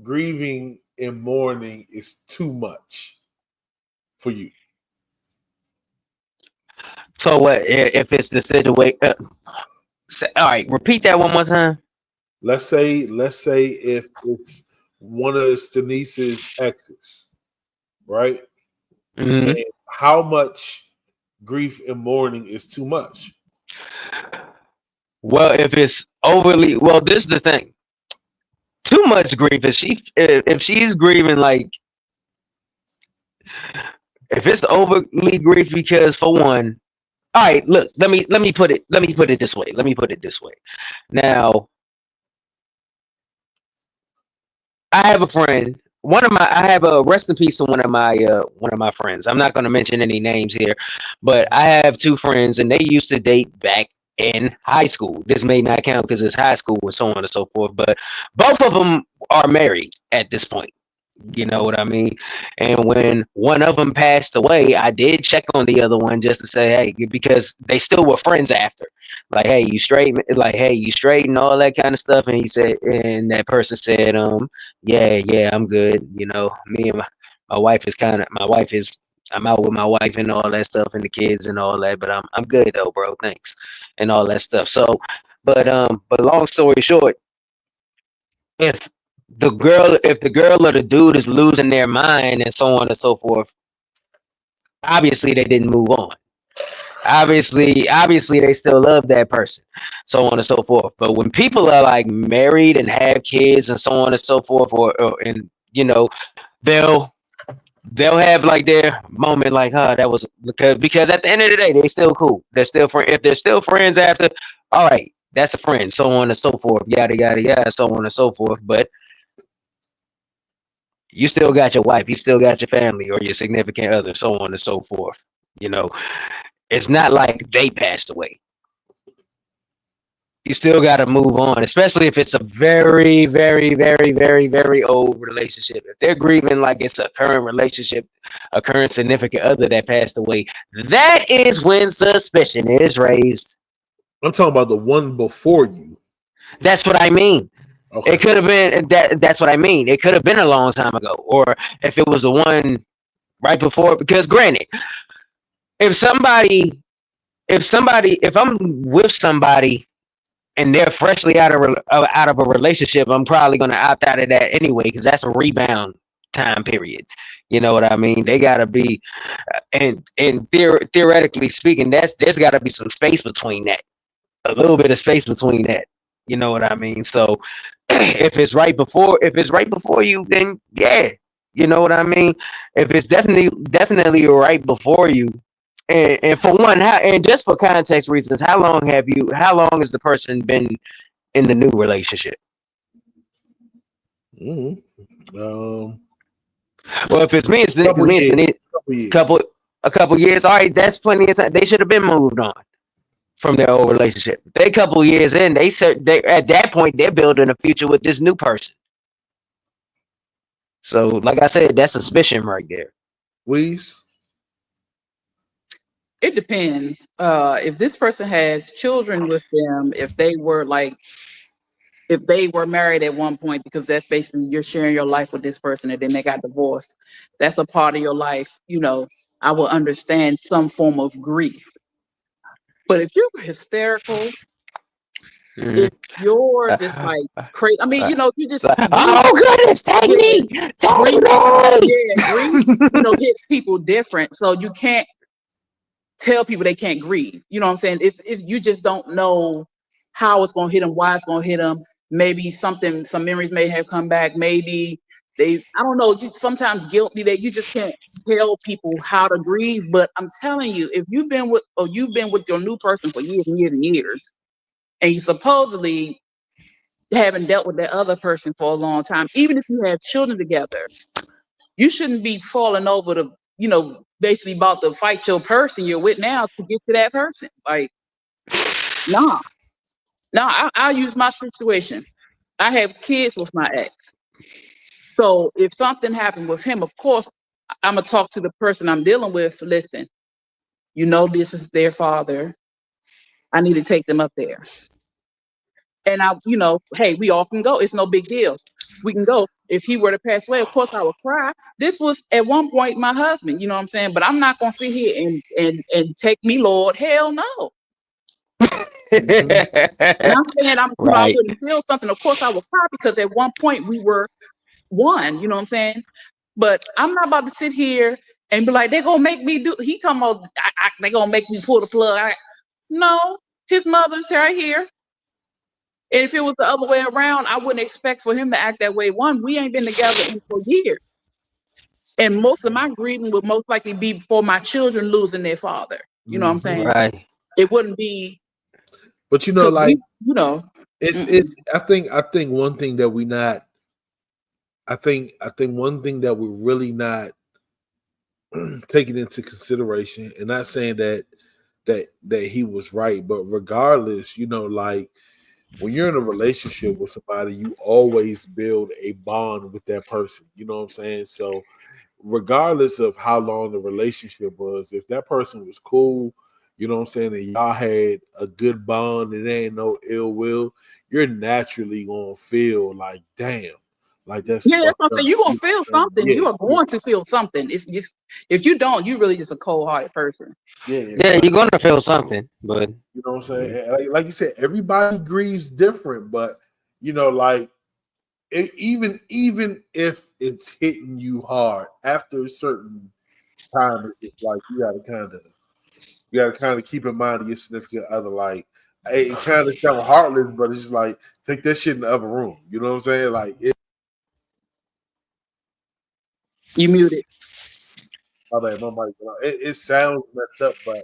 grieving and mourning is too much for you? So what if it's the situation? All right, repeat that one more time. Let's say if it's one of Denise's exes, right? Mm-hmm. And how much grief and mourning is too much? Well, if it's overly, this is the thing. Too much grief if she's grieving, like if it's overly grief, because for one, all right, look, let me put it this way. Now, I have a friend. I have a rest in peace to one of my friends. I'm not going to mention any names here, but I have 2 friends, and they used to date back in high school. This may not count because it's high school and so on and so forth, but both of them are married at this point. You know what I mean? And when one of them passed away, I did check on the other one just to say, hey, because they still were friends after. Like, hey, you straight? Like, hey, you straight and all that kind of stuff. And he said, and that person said, yeah, I'm good. Me and my wife is I'm out with my wife and all that stuff and the kids and all that, but I'm good though, bro. Thanks. And all that stuff. So, but long story short, if the girl or the dude is losing their mind and so on and so forth, obviously they didn't move on. Obviously they still love that person, so on and so forth. But when people are like married and have kids and so on and so forth, they'll have like their moment, like, that was because at the end of the day, they still cool. They're still if they're still friends after, all right, that's a friend, so on and so forth, yada yada yada, so on and so forth. But you still got your wife, you still got your family or your significant other, so on and so forth. It's not like they passed away. You still got to move on, especially if it's a very, very, very, very, very old relationship. If they're grieving like it's a current relationship, a current significant other that passed away, that is when suspicion is raised. I'm talking about the one before you. That's what I mean. Okay. It could have been that's what I mean. It could have been a long time ago, or if it was the one right before. Because granted, if I'm with somebody and they're freshly out of a relationship, I'm probably gonna opt out of that anyway because that's a rebound time period. You know what I mean? They gotta be, and theoretically speaking, there's gotta be some space between that, a little bit of space between that. You know what I mean? So if it's right before you, then yeah, you know what I mean. If it's definitely right before you, and for one, and just for context reasons, how long has the person been in the new relationship? Mm-hmm. Well, if it's me, it's a couple years. All right, that's plenty of time. They should have been moved on from their old relationship. They a couple years in, they at that point they're building a future with this new person. So, like I said, that's suspicion right there. Weez? It depends. If this person has children with them, if they were married at one point, because that's basically you're sharing your life with this person and then they got divorced, that's a part of your life. I will understand some form of grief. But if you're hysterical, if you're just like crazy, I mean, you just oh goodness, take me. Grief, hits people different. So you can't tell people they can't grieve. You know what I'm saying? It's you just don't know how it's gonna hit them, why it's gonna hit them. Maybe some memories may have come back. Maybe I don't know. Sometimes guilty that you just can't tell people how to grieve. But I'm telling you, if you've been with your new person for years and years and years, and you supposedly haven't dealt with that other person for a long time, even if you have children together, you shouldn't be falling over to, basically about to fight your person you're with now to get to that person. Like, nah. I'll use my situation. I have kids with my ex. So if something happened with him, of course, I'm going to talk to the person I'm dealing with. Listen, this is their father. I need to take them up there. And hey, we all can go. It's no big deal. We can go. If he were to pass away, of course I would cry. This was at one point my husband, you know what I'm saying? But I'm not going to sit here and take me, Lord. Hell no. And I'm saying I wouldn't feel something. Of course I would cry because at one point we were one, you know what I'm saying? But I'm not about to sit here and be like, they're going to make me do. He talking about they're going to make me pull the plug. No, his mother's right here. And if it was the other way around, I wouldn't expect for him to act that way. One, we ain't been together for years. And most of my grieving would most likely be for my children losing their father. You know what I'm saying? Right. It wouldn't be. But it's I think one thing that we not I think one thing that we're really not taking into consideration, and not saying that he was right, but regardless, like when you're in a relationship with somebody, you always build a bond with that person. You know what I'm saying? So regardless of how long the relationship was, if that person was cool, you know what I'm saying, and y'all had a good bond and there ain't no ill will, you're naturally gonna feel like, damn, like that's that's what I'm saying. You're gonna feel something. You are going to feel something. It's just, if you don't, you really just a cold-hearted person. Yeah, you're gonna feel something, but you know what I'm saying. Like you said, everybody grieves different, but even if it's hitting you hard after a certain time, it's like you gotta kind of keep in mind of your significant other. Like, it kind of sounds heartless, but it's just like, take that shit in the other room. You know what I'm saying? Like, you muted. It sounds messed up, but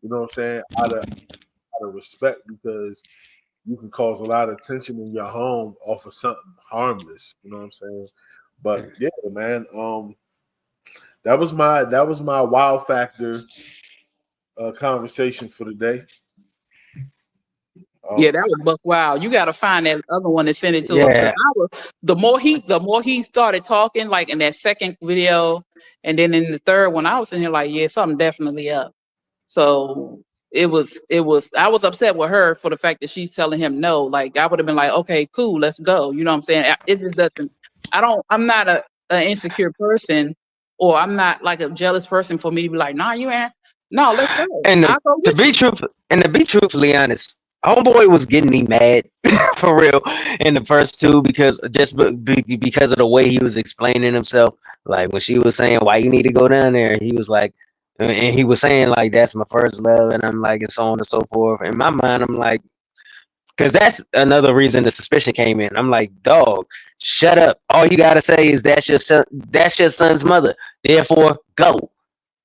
you know what I'm saying? Out of respect, because you can cause a lot of tension in your home off of something harmless. You know what I'm saying? But yeah, man. That was my wow factor conversation for the day. Yeah, that was Buck Wow. You got to find that other one and send it to us. The more he started talking, like in that second video, and then in the third one, I was in here like, yeah, something definitely up. So it was. I was upset with her for the fact that she's telling him no. Like, I would have been like, okay, cool, let's go. You know what I'm saying? It just doesn't. I'm not an insecure person, or I'm not like a jealous person for me to be like, nah, you ain't. No, let's go. And to be truthfully honest, Homeboy was getting me mad for real in the first two because because of the way he was explaining himself. Like when she was saying why you need to go down there, he was like, and he was saying like that's my first love, and I'm like, and so on and so forth. In my mind, I'm like, because that's another reason the suspicion came in. I'm like, dog, shut up. All you gotta say is that's your son, that's your son's mother. Therefore, go.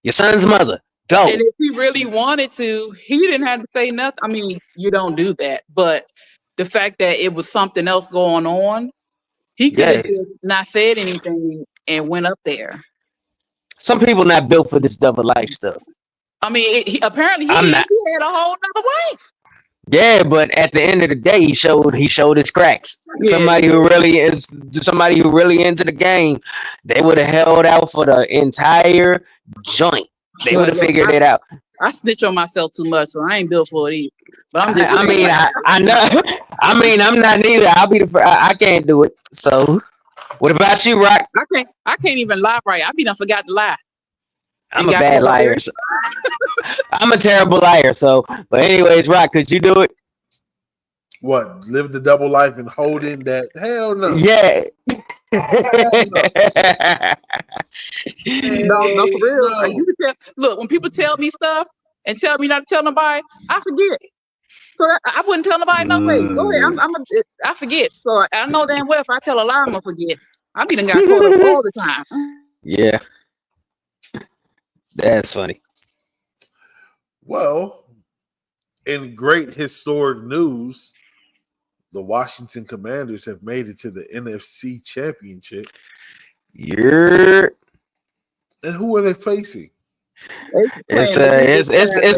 Your son's mother. Go. And if he really wanted to, he didn't have to say nothing. I mean, you don't do that, but the fact that it was something else going on, he could Yeah. have just not said anything and went up there. Some people not built for this double life stuff. I mean, apparently he I'm is. not. He had a whole nother wife. Yeah, but at the end of the day, he showed his cracks. Yeah, Somebody who really is somebody who really into the game, they would have held out for the entire joint. They would have Look, figured it out. I snitch on myself too much, so I ain't built for it either. But I'm just I mean, I know. I mean, I'm not neither. I'll be the first. I can't do it. So, what about you, Rock? I can't even lie right. I be done forgot to lie. I'm You a got bad me liar. liar? So, I'm a terrible liar. So, but anyways, Rock, could you do it? What? Live the double life and hold in that? Hell no. Yeah. No, for real. No. Like, you can tell, look, when people tell me stuff and tell me not to tell nobody, I forget. So I wouldn't tell nobody no way. Go ahead. I forget. So I know damn well if I tell a lie, I'm gonna forget. I be done got caught up all the time. Yeah. That's funny. Well, in great historic news, the Washington Commanders have made it to the NFC Championship. You're And who are they facing? it's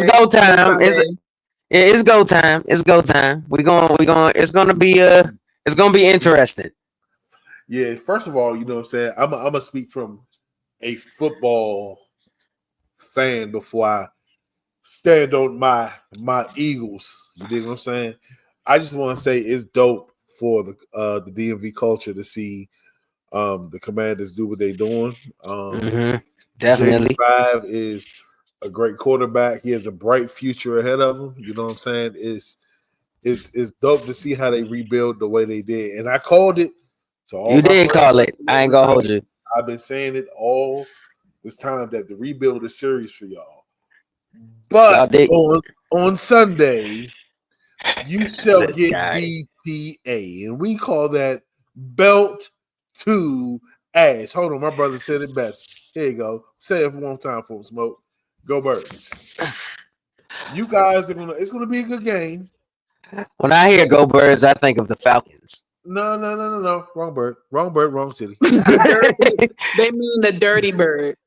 go time. It's go time. It's go time. It's gonna be interesting. Yeah, first of all, you know what I'm saying? I'm gonna speak from a football fan before I stand on my Eagles. You dig what I'm saying? I just want to say it's dope for the DMV culture to see the Commanders do what they're doing. Definitely. J5 is a great quarterback. He has a bright future ahead of him. You know what I'm saying? It's dope to see how they rebuild the way they did. And I called it. To all You my did friends, call it. I ain't gonna hold you. I've been saying it all this time that the rebuild is serious for y'all. But on Sunday, you shall This get guy. BTA, and we call that belt to ass. Hold on, my brother said it best. Here you go. Say it one time for him, Smoke. Go Birds. You guys are it's gonna be a good game. When I hear Go Birds, I think of the Falcons. No. Wrong bird. Wrong city. They mean the dirty bird.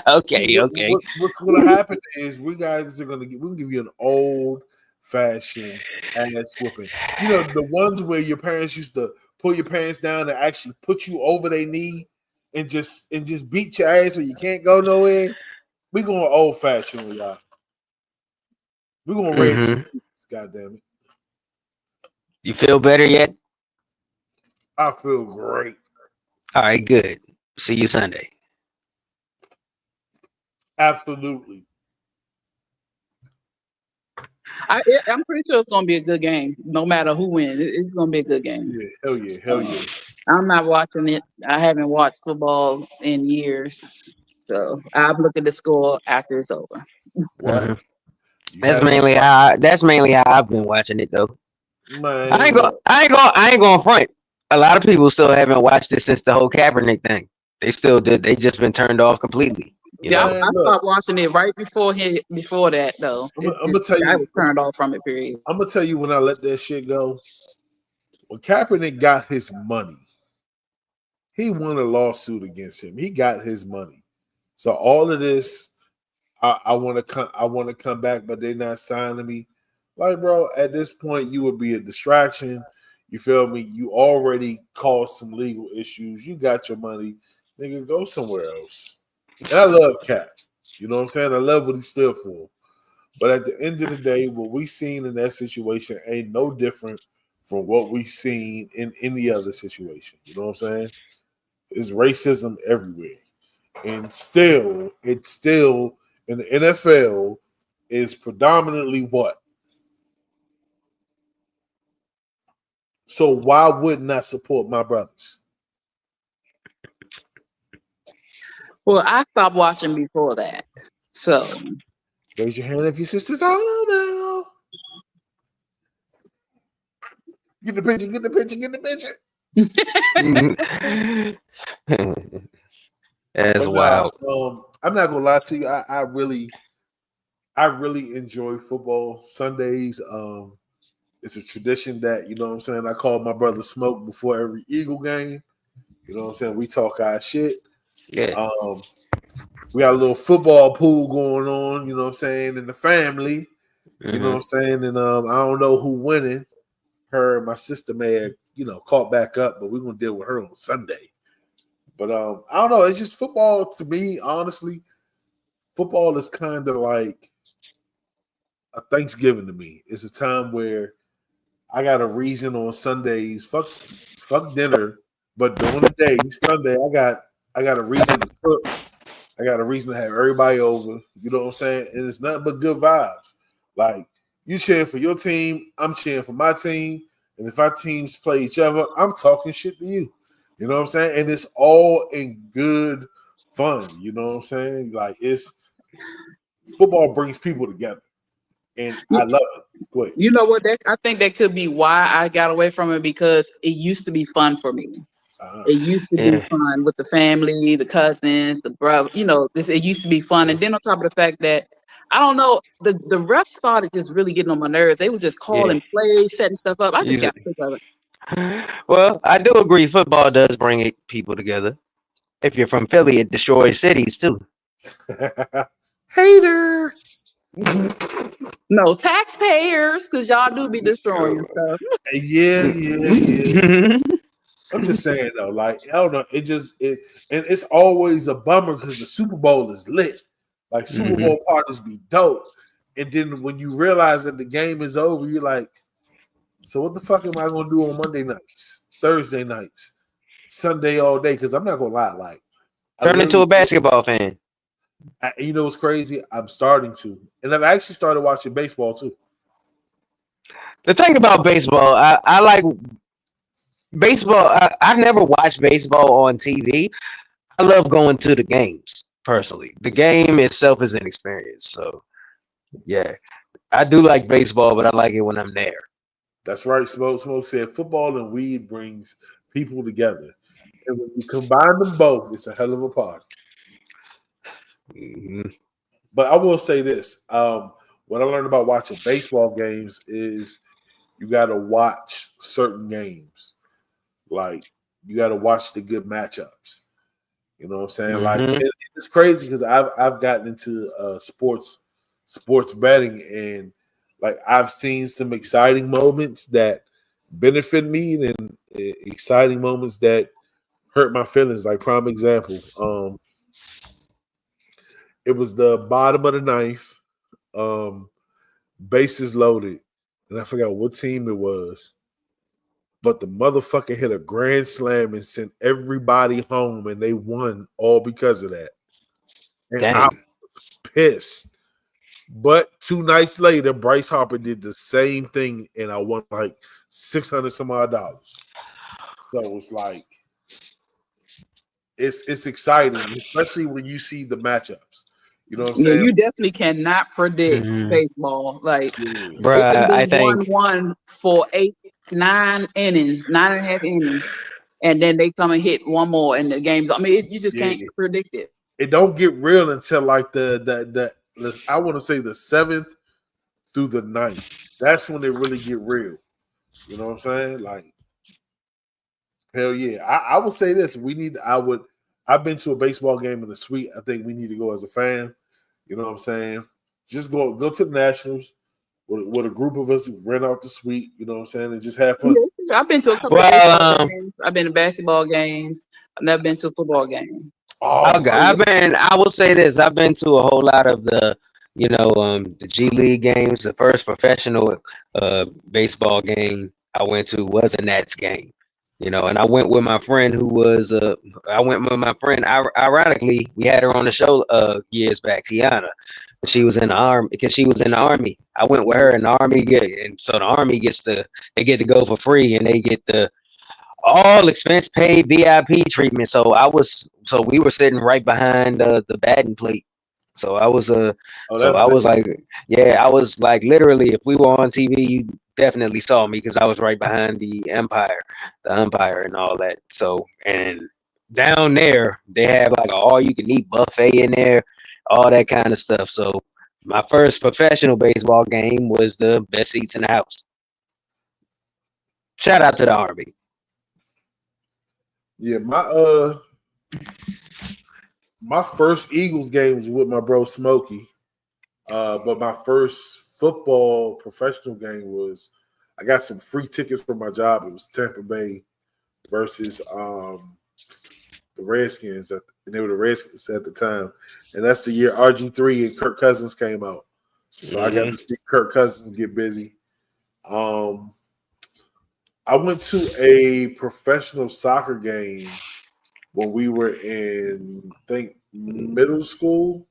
Okay. What's gonna happen is we guys are gonna we'll give you an old fashioned ass whooping. You know, the ones where your parents used to pull your pants down and actually put you over their knee and just beat your ass where you can't go nowhere. We're going old fashioned with y'all. We're gonna red God damn it. You feel better yet? I feel great. All right, good. See you Sunday. Absolutely. I'm pretty sure it's gonna be a good game, no matter who wins. It's gonna be a good game. Yeah, hell yeah. I'm not watching it. I haven't watched football in years, so I'll look at the score after it's over. What? That's mainly how I've been watching it though. Man, I ain't going front. A lot of people still haven't watched it since the whole Kaepernick thing. They still did. They just been turned off completely. You know? I stopped watching it right before that though. I'm gonna tell you, I was turned off from it. Period. I'm gonna tell you when I let that shit go. When Kaepernick got his money, he won a lawsuit against him. He got his money. So all of this, I want to come back, but they're not signing me. Like, bro, at this point, you would be a distraction. You feel me? You already caused some legal issues. You got your money. Nigga, go somewhere else. And I love Cap. You know what I'm saying? I love what he stood for. But at the end of the day, what we seen in that situation ain't no different from what we seen in any other situation. You know what I'm saying? It's racism everywhere. And it's still in the NFL is predominantly what? So why wouldn't I support my brothers? Well, I stopped watching before that. So Raise your hand if your sister's home now. Get the picture, get the picture, get the picture. That's But wild. I'm not gonna lie to you. I really enjoy football Sundays. It's a tradition that, you know what I'm saying, I call my brother Smoke before every Eagle game. You know what I'm saying? We talk our shit. Yeah. We got a little football pool going on, you know what I'm saying, in the family. You know what I'm saying? And I don't know who winning. Her and my sister may have, caught back up, but we're gonna deal with her on Sunday. But I don't know. It's just football to me, honestly. Football is kind of like a Thanksgiving to me. It's a time where I got a reason on Sundays. Fuck dinner, but during the day, Sunday, I got a reason to cook. I got a reason to have everybody over. You know what I'm saying? And it's nothing but good vibes. Like, you cheering for your team, I'm cheering for my team. And if our teams play each other, I'm talking shit to you. You know what I'm saying? And it's all in good fun. You know what I'm saying? Like, football brings people together. And I love it. Go ahead. you know what? I think that could be why I got away from it, because it used to be fun for me. It used to be fun with the family, the cousins, the brother. It used to be fun. And then on top of the fact that, I don't know, the refs started just really getting on my nerves. They would just calling plays, setting stuff up. I just got sick of it. Well, I do agree. Football does bring people together. If you're from Philly, it destroys cities too. Hater. No, taxpayers, because y'all do be destroying stuff. Yeah. I'm just saying though, like, I don't know, and it's always a bummer because the Super Bowl is lit. Like, Super Bowl parties be dope. And then when you realize that the game is over, you're like, so what the fuck am I gonna do on Monday nights, Thursday nights, Sunday all day? Because I'm not gonna lie, like, turn into a basketball fan. You know what's crazy? I'm starting to, and I've actually started watching baseball too. The thing about baseball, I like baseball. I've never watched baseball on TV. I love going to the games personally. The game itself is an experience. So, yeah, I do like baseball, but I like it when I'm there. That's right. Smoke said football and weed brings people together, and when you combine them both, it's a hell of a party. But I will say this: what I learned about watching baseball games is you got to watch certain games. Like, you got to watch the good matchups. You know what I'm saying? Like, it's crazy because I've gotten into sports betting, and like, I've seen some exciting moments that benefit me and exciting moments that hurt my feelings. Like, prime example, it was the bottom of the ninth, bases loaded, and I forgot what team it was. But the motherfucker hit a grand slam and sent everybody home, and they won all because of that. And Dang. I was pissed. But 2 nights later, Bryce Harper did the same thing, and I won like $600 some odd. So it's like, it's exciting, especially when you see the matchups. You know what I'm saying? You definitely cannot predict baseball. Like, Bruh, it I can think be 1-1 for 9 innings, 9.5 innings, and then they come and hit one more in the games. I mean, you just can't predict it. It don't get real until like the I want to say the 7th through the 9th. That's when they really get real. You know what I'm saying? Like, hell yeah. I would say this. I've been to a baseball game in the suite. I think we need to go as a fan. You know what I'm saying? Just go to the Nationals with a group of us, rent out the suite, you know what I'm saying, and just have fun. Yeah, I've been to a couple of baseball games. I've been to basketball games. I've never been to a football game. I will say this. I've been to a whole lot of the G League games. The first professional baseball game I went to was a Nats game. And I went with my friend ironically, we had her on the show years back, Tiana. She was in the army because she was in the army. I went with her in the army, and so the army they get to go for free, and they get the all expense paid VIP treatment. So we were sitting right behind the batting plate. So I was Oh, so that's I was nice. like, yeah, I was like literally, if we were on TV, you definitely saw me because I was right behind the umpire and all that. So and down there they have like an all you can eat buffet in there, all that kind of stuff. So my first professional baseball game was the best seats in the house. Shout out to the Army. Yeah, my first Eagles game was with my bro Smokey. But my first football professional game was I got some free tickets from my job. It was Tampa Bay versus the Redskins, and they were the Redskins at the time. And that's the year RG3 and Kirk Cousins came out. So I got to see Kirk Cousins get busy. I went to a professional soccer game when we were in, I think, middle school.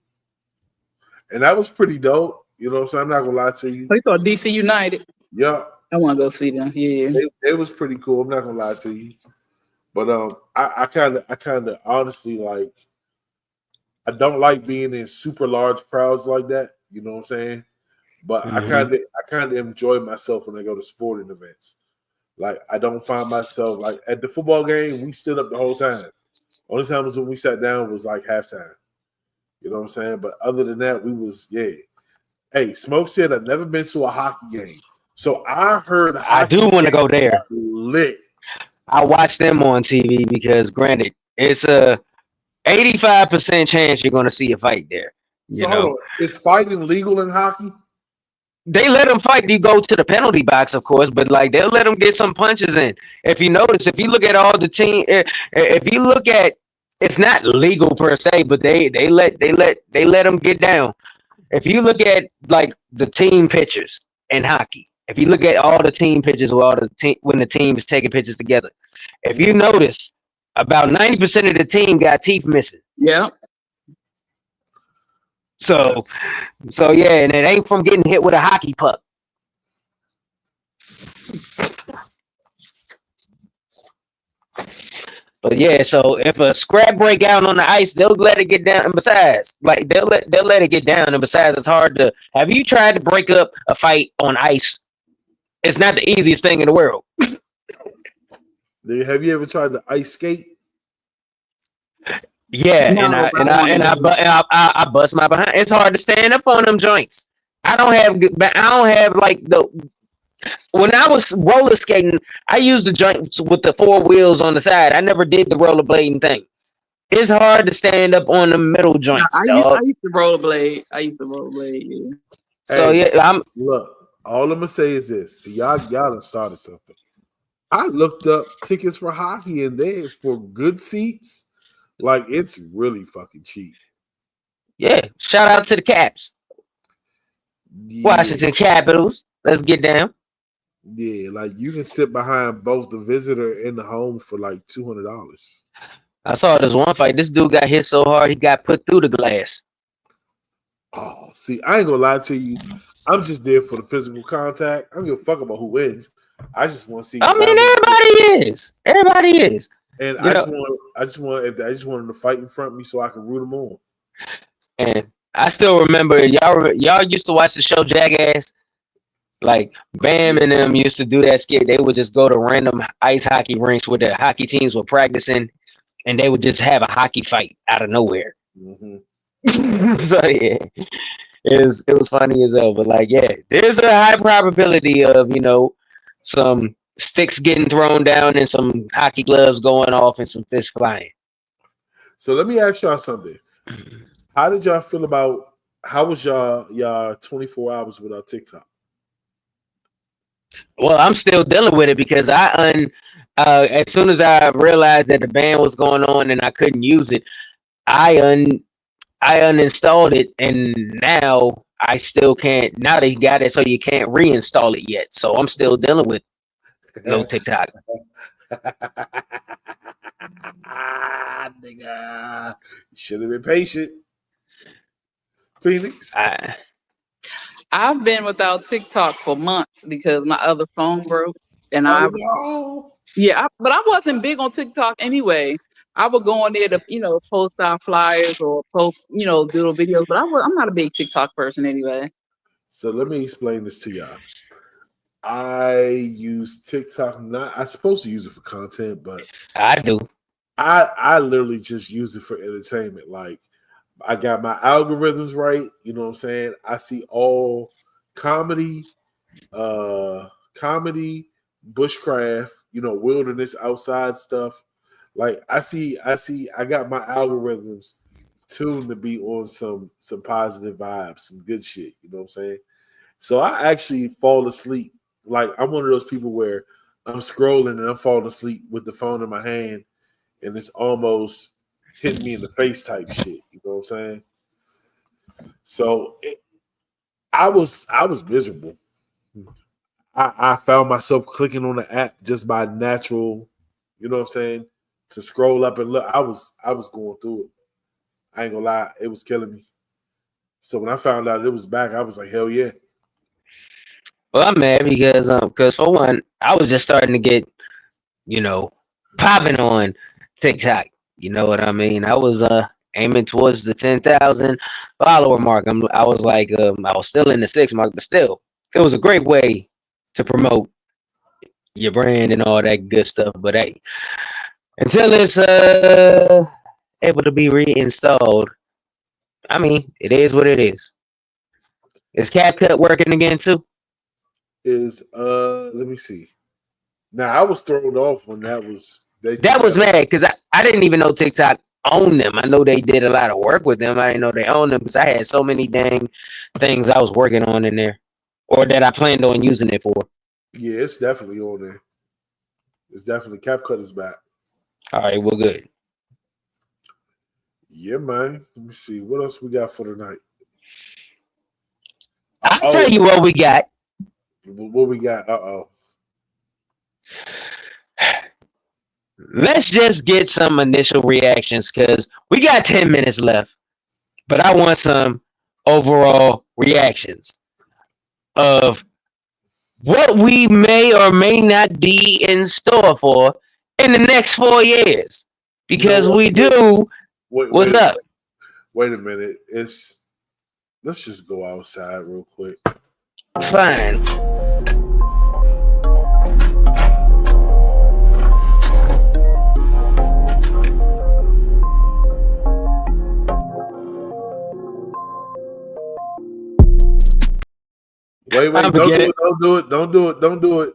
And that was pretty dope. You know what I'm saying? I'm not gonna lie to you. Oh, you thought DC United? Yeah, I want to go see them. Yeah. it was pretty cool. I'm not gonna lie to you. But I kind of honestly like. I don't like being in super large crowds like that. You know what I'm saying? But I kind of enjoy myself when I go to sporting events. Like I don't find myself like at the football game. We stood up the whole time. Only time was when we sat down was like halftime. You know what I'm saying? But other than that, we was Hey, Smoke said I've never been to a hockey game, so I heard I do want to go there. Lit. I watch them on TV because, granted, it's a 85% chance you're going to see a fight there. So hold on, is fighting legal in hockey? They let them fight. You go to the penalty box, of course, but like they'll let them get some punches in. If you notice, if you look at all the team, if you look at, it's not legal per se, but they let them get down. If you look at like the team pictures in hockey, if you look at all the team pictures with all the when the team is taking pictures together, if you notice, about 90% of the team got teeth missing. Yeah. So yeah, and it ain't from getting hit with a hockey puck. But yeah, so if a scrap break out on the ice, they'll let it get down. And besides, like they'll let it get down. And besides, it's hard to. Have you tried to break up a fight on ice? It's not the easiest thing in the world. Have you ever tried to ice skate? Yeah, No, I bust my behind. It's hard to stand up on them joints. I don't have like the. When I was roller skating, I used the joints with the 4 wheels on the side. I never did the rollerblading thing. It's hard to stand up on the middle joints, I used to rollerblade. Yeah. So yeah, look. All I'm gonna say is this. So y'all done started something. I looked up tickets for hockey and they for good seats. Like it's really fucking cheap. Yeah, shout out to the Caps. Yeah. Washington Capitals. Let's get down. Yeah, like you can sit behind both the visitor and the home for like $200. I saw this one fight. This dude got hit so hard he got put through the glass. Oh, see, I ain't gonna lie to you. I'm just there for the physical contact. I don't give a fuck about who wins. I just want to see. I mean, everybody is. Everybody is. And I just want them to fight in front of me so I can root them on. And I still remember y'all used to watch the show Jackass. Like Bam and them used to do that skit. They would just go to random ice hockey rinks where the hockey teams were practicing, and they would just have a hockey fight out of nowhere. Mm-hmm. So yeah, it was funny as hell. But like, yeah, there's a high probability of some sticks getting thrown down and some hockey gloves going off and some fists flying. So let me ask y'all something. How did y'all feel about how was y'all 24 hours without TikTok? Well, I'm still dealing with it because as soon as I realized that the ban was going on and I couldn't use it, I uninstalled it, and now I still can't. Now they got it so you can't reinstall it yet. So I'm still dealing with no TikTok. Nigga, you should have been patient. Phoenix? I've been without TikTok for months because my other phone broke, and Oh no. but I wasn't big on TikTok anyway. I would go on there to, post our flyers or post, doodle videos, but I'm not a big TikTok person anyway. So let me explain this to y'all. I use TikTok. I'm supposed to use it for content, but I do. I literally just use it for entertainment. Like, I got my algorithms right. You know what I'm saying? I see all comedy, bushcraft, wilderness, outside stuff. Like, I got my algorithms tuned to be on some positive vibes, some good shit. You know what I'm saying? So I actually fall asleep. Like, I'm one of those people where I'm scrolling and I'm falling asleep with the phone in my hand, and it's almost hitting me in the face type shit. You know what I'm saying? So I was miserable. I found myself clicking on the app just by natural, you know what I'm saying, to scroll up and look. I was going through it. I ain't gonna lie, it was killing me. So when I found out it was back, I was like, hell yeah. Well, I'm mad because for one, I was just starting to get, popping on TikTok. You know what I mean? I was aiming towards the 10,000 follower mark. I was like, I was still in the 6 mark, but still, it was a great way to promote your brand and all that good stuff. But hey, until it's able to be reinstalled, I mean, it is what it is. Is CapCut working again too? Let me see. Now, I was thrown off when that was mad because I didn't even know TikTok owned them. I know they did a lot of work with them. I didn't know they owned them because I had so many dang things I was working on in there, or that I planned on using it for. Yeah, it's definitely on there. It's definitely CapCut is back. All right, well, good. Yeah, man. Let me see. What else we got for tonight? I'll tell you what we got. What we got? Let's just get some initial reactions because we got 10 minutes left. But I want some overall reactions of what we may or may not be in store for in the next 4 years. Because we do. What's up? Wait a minute. Let's just go outside real quick. Fine. Wait, don't do it.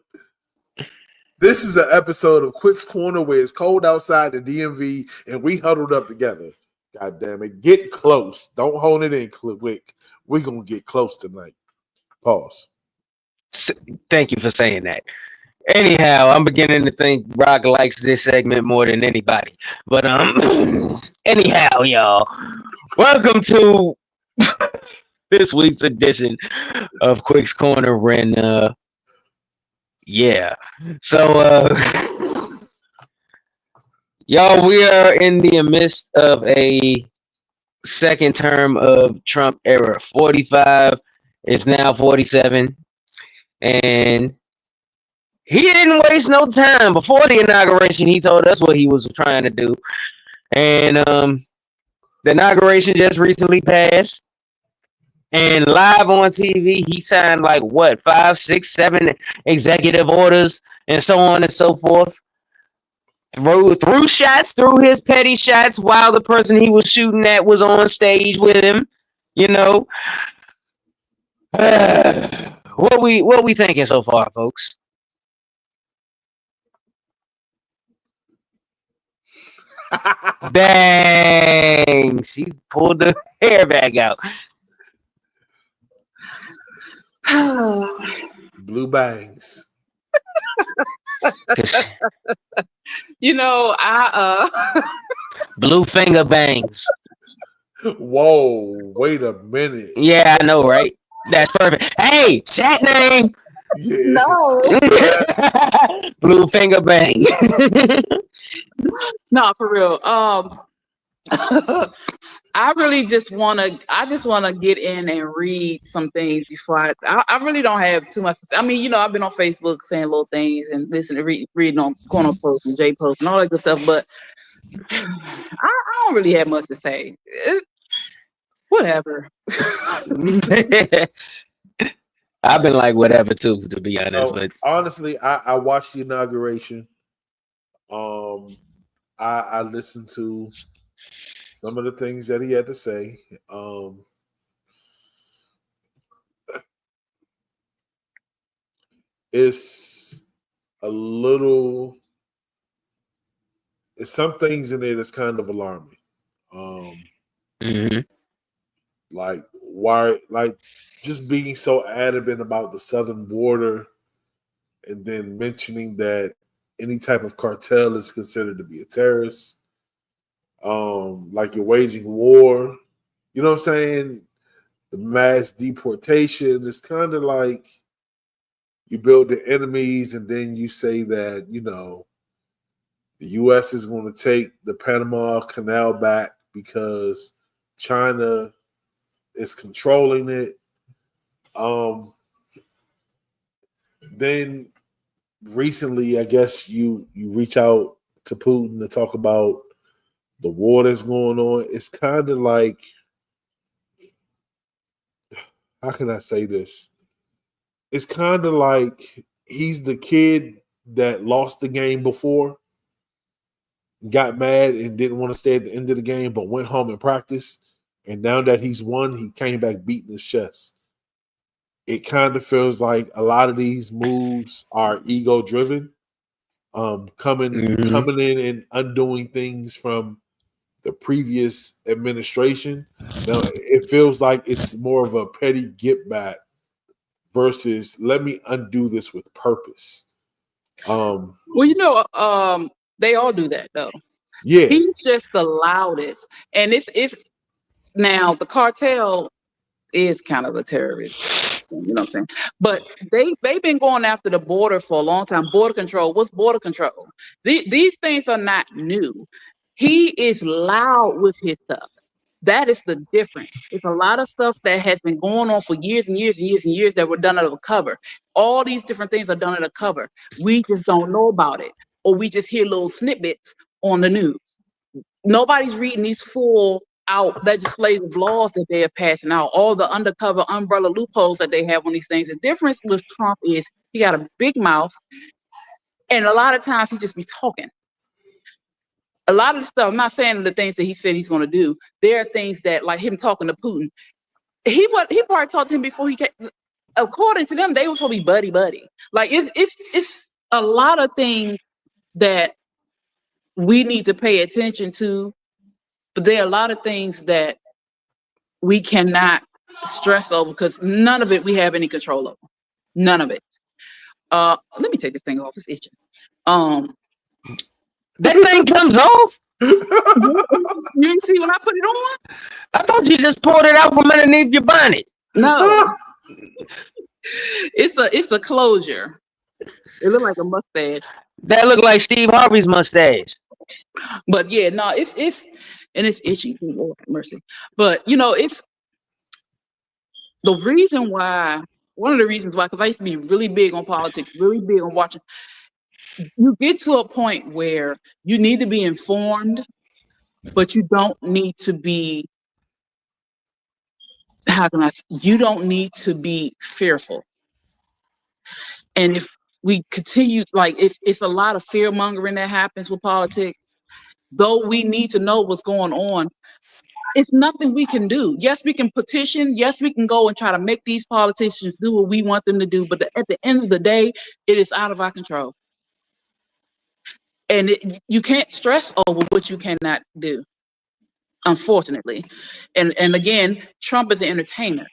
This is an episode of Quick's Corner where it's cold outside the DMV and we huddled up together. God damn it. Get close. Don't hold it in, Quick. We're going to get close tonight. Pause. Thank you for saying that. Anyhow, I'm beginning to think Rock likes this segment more than anybody. But anyhow, y'all, welcome to this week's edition of Quick's Corner. And yeah, so y'all, we are in the midst of a second term of Trump era. 45 is now 47, and he didn't waste no time. Before the inauguration, he told us what he was trying to do, and the inauguration just recently passed. And live on TV, he signed like 5, 6, 7 executive orders and so on and so forth. Threw shots, threw his petty shots while the person he was shooting at was on stage with him. What we thinking so far, folks? Dang, she pulled the hair back out. Blue bangs. Blue finger bangs. Whoa, wait a minute. Yeah, I know, right? That's perfect. Hey, chat name. Yeah. No. Blue finger bang. No, for real. I really just want to. I just want to get in and read some things before I really don't have too much to say. I mean, I've been on Facebook saying little things and listening to reading on corner posts and J posts and all that good stuff, but I don't really have much to say. Whatever. I've been like whatever too, to be honest. So, But honestly, I watched the inauguration. I listened to some of the things that he had to say. It's a little. It's some things in there that's kind of alarming. mhm. Like why, like just being so adamant about the southern border, and then mentioning that any type of cartel is considered to be a terrorist. Like you're waging war. You know what I'm saying? The mass deportation is kind of like you build the enemies, and then you say that the U.S. is going to take the Panama Canal back because China is controlling it. Then recently, I guess you reach out to Putin to talk about the war that's going on. It's kind of like, how can I say this? It's kind of like he's the kid that lost the game before, got mad and didn't want to stay at the end of the game, but went home and practiced. And now that he's won, he came back beating his chest. It kind of feels like a lot of these moves are ego driven, coming in and undoing things from the previous administration. Now it feels like it's more of a petty get back versus let me undo this with purpose. Well, they all do that though. Yeah, He's just the loudest, and it's now the cartel is kind of a terrorist. You know what I'm saying? But they've been going after the border for a long time. Border control. What's border control? These things are not new. He is loud with his stuff. That is the difference. It's a lot of stuff that has been going on for years and years and years and years that were done under cover. All these different things are done under cover. We just don't know about it, or we just hear little snippets on the news. Nobody's reading these full out legislative laws that they are passing out, all the undercover umbrella loopholes that they have on these things. The difference with Trump is he got a big mouth, and a lot of times he just be talking. A lot of the stuff, I'm not saying the things that he said he's going to do. There are things that, like him talking to Putin, he probably talked to him before he came. According to them, they were supposed to be buddy. Like it's a lot of things that we need to pay attention to, but there are a lot of things that we cannot stress over because none of it we have any control over. None of it. Let me take this thing off. It's itching. That thing comes off. You didn't see when I put it on? I thought you just pulled it out from underneath your bonnet. No. It's a closure. It looked like a mustache. That looked like Steve Harvey's mustache. But yeah, no, it's and it's itchy too, Lord have mercy. But it's the reason why, one of the reasons why, because I used to be really big on politics, really big on watching. You get to a point where you need to be informed, but you don't need to be, you don't need to be fearful. And if we continue, like it's a lot of fear mongering that happens with politics, though we need to know what's going on. It's nothing we can do. Yes, we can petition. Yes, we can go and try to make these politicians do what we want them to do. But at the end of the day, it is out of our control. And you can't stress over what you cannot do, unfortunately. And again, Trump is an entertainer.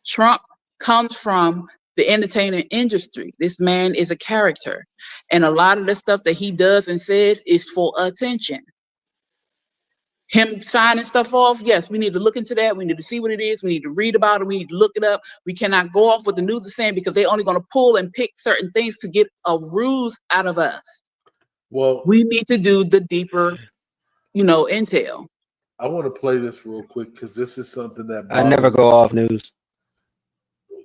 Trump comes from the entertainment industry. This man is a character. And a lot of the stuff that he does and says is for attention. Him signing stuff off, yes, we need to look into that. We need to see what it is. We need to read about it. We need to look it up. We cannot go off what the news is saying because they're only going to pull and pick certain things to get a ruse out of us. Well, we need to do the deeper, intel. I want to play this real quick because this is something that I never go off news.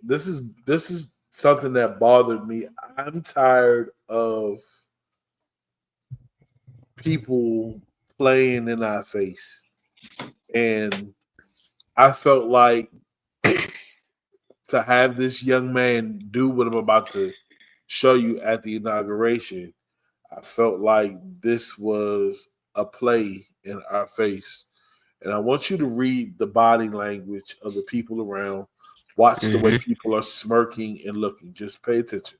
This is something that I never go off news. This is something that bothered me. I'm tired of people playing in our face, and I felt like to have this young man do what I'm about to show you at the inauguration, I felt like this was a play in our face. And I want you to read the body language of the people around. Watch the way people are smirking and looking. Just pay attention.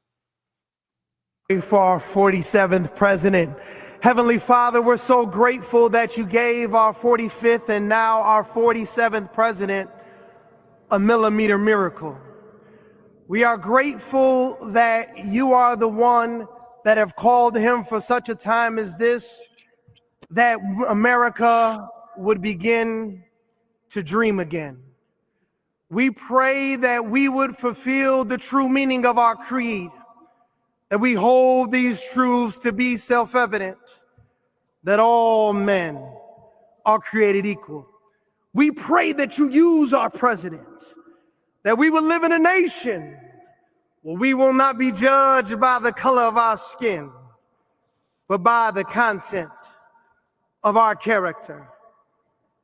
For our 47th president. Heavenly Father, we're so grateful that you gave our 45th and now our 47th president a millimeter miracle. We are grateful that you are the one that have called him for such a time as this, that America would begin to dream again. We pray that we would fulfill the true meaning of our creed, that we hold these truths to be self-evident, that all men are created equal. We pray that you use our president, that we will live in a nation where we will not be judged by the color of our skin, but by the content of our character.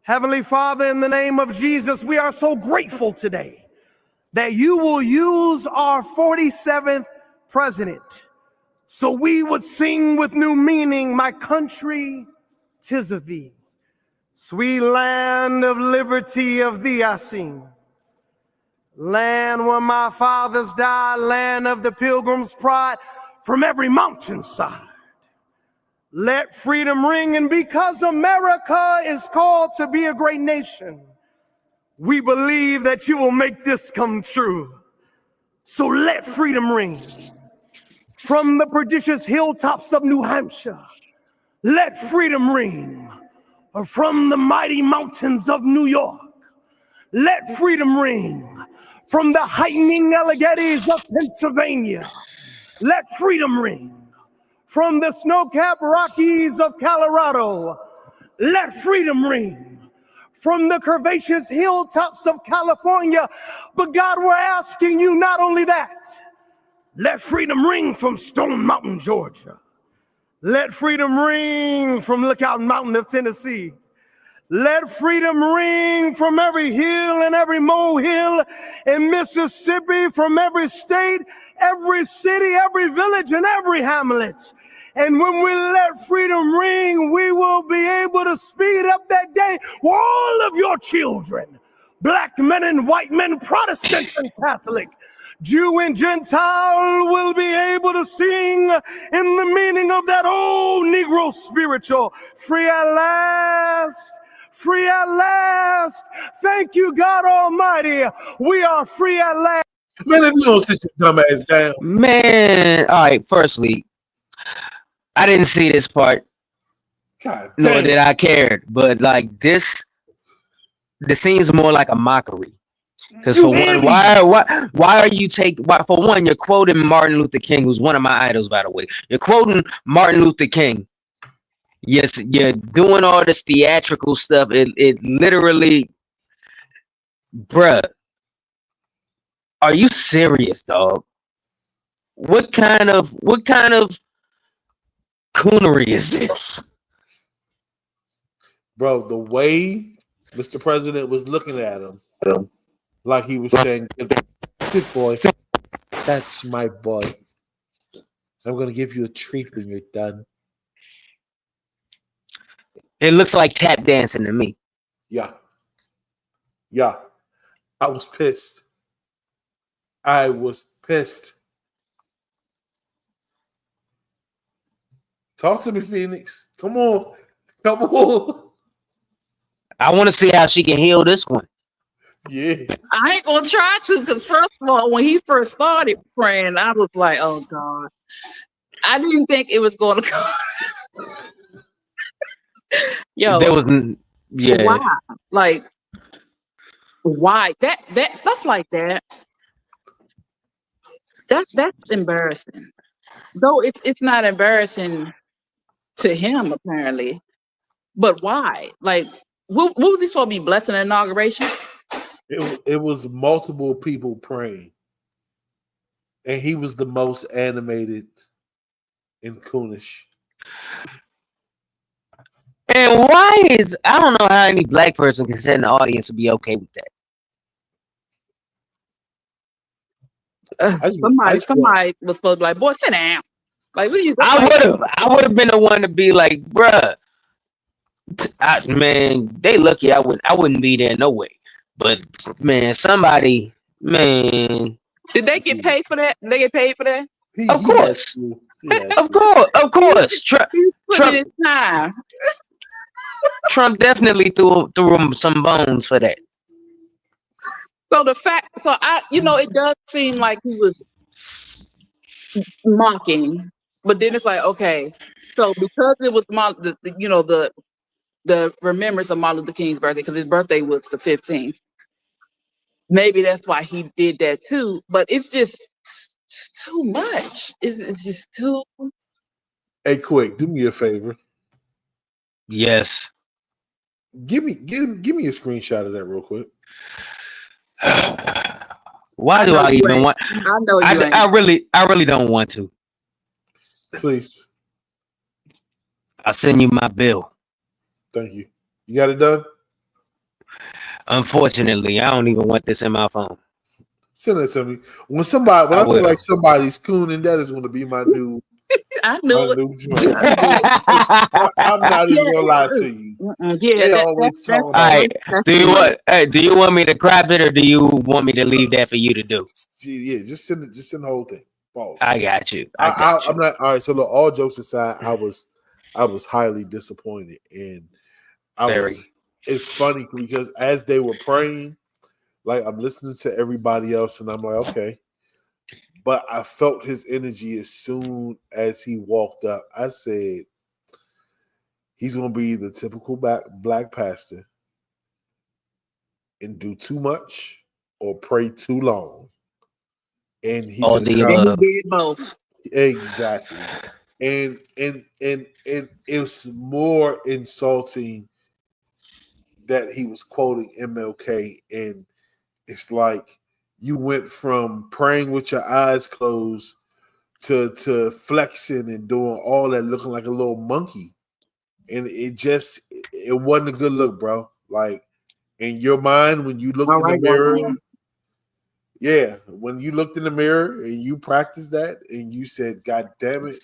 Heavenly Father, in the name of Jesus, we are so grateful today that you will use our 47th president so we would sing with new meaning, my country, 'tis of thee. Sweet land of liberty, of thee I sing. Land where my fathers died, land of the pilgrim's pride, from every mountainside. Let freedom ring, and because America is called to be a great nation, we believe that you will make this come true. So let freedom ring. From the prodigious hilltops of New Hampshire, let freedom ring. Or from the mighty mountains of New York, let freedom ring. From the heightening Alleghenies of Pennsylvania, let freedom ring. From the snow-capped Rockies of Colorado, let freedom ring. From the curvaceous hilltops of California, but God, we're asking you not only that, let freedom ring from Stone Mountain, Georgia. Let freedom ring from Lookout Mountain of Tennessee. Let freedom ring from every hill and every molehill in Mississippi, from every state, every city, every village, and every hamlet. And when we let freedom ring, we will be able to speed up that day where all of your children, black men and white men, Protestant and Catholic, Jew and Gentile, will be able to sing in the meaning of that old Negro spiritual. Free at last. Free at last. Thank you, God Almighty. We are free at last. Man, if you don't sit your dumb ass down. Man, all right. Firstly, I didn't see this part, God nor damn. did I care. But like this seems more like a mockery. Because for one, why are you for one, you're quoting Martin Luther King, who's one of my idols, by the way. You're quoting Martin Luther King. Yes, you're doing all this theatrical stuff. It literally, bruh. Are you serious, dog? What kind of coonery is this? Bro, the way Mr. President was looking at him, like he was saying, good boy, that's my boy. I'm going to give you a treat when you're done. It looks like tap dancing to me. Yeah. I was pissed. Talk to me, Phoenix. Come on. I want to see how she can heal this one. Yeah. I ain't gonna try to, because first of all, when he first started praying, I was like, oh God. I didn't think it was gonna come. Yo, There was why? Like, why? That stuff like that. That's embarrassing. Though it's not embarrassing to him apparently, but why? Like, what was he supposed to be blessing the inauguration? It was multiple people praying, and he was the most animated and coonish. And why is I don't know how any black person can sit in the audience and be okay with that. Somebody was supposed to be like, boy, sit down. Like, what are you? I would have been the one to be like, bruh, man, they lucky I wouldn't be there no way. But man, somebody, man, did they get paid for that? Did they get paid for that? Of course. Of course. Trump definitely threw him some bones for that. So it does seem like he was mocking, but then it's like, okay, so because it was the remembrance of Martin Luther King's birthday, because his birthday was the 15th. Maybe that's why he did that too. But it's just too much. It's just too. Hey, quick, do me a favor. Yes. Give me a screenshot of that real quick. Why do I even want? I know I really don't want to. Please. I'll send you my bill. Thank you. You got it done? Unfortunately, I don't even want this in my phone. Send it to me. When I feel like somebody's cooning, that is going to be my new. I knew it. I'm not even gonna lie to you. Yeah, they always talk about. All right. Do you want me to crop it, or do you want me to leave that for you to do? Yeah, just send it. Just send the whole thing. Pause. I got you. I'm not. All right. So look, all jokes aside, I was highly disappointed, and it's funny because as they were praying, like I'm listening to everybody else, and I'm like, okay. But I felt his energy as soon as he walked up. I said, he's going to be the typical black pastor and do too much or pray too long. And he did both. Exactly. And it's more insulting that he was quoting MLK, and it's like, you went from praying with your eyes closed to flexing and doing all that, looking like a little monkey. And it wasn't a good look, bro. Like, in your mind, when you looked in the mirror, when you looked in the mirror and you practiced that and you said, God damn it,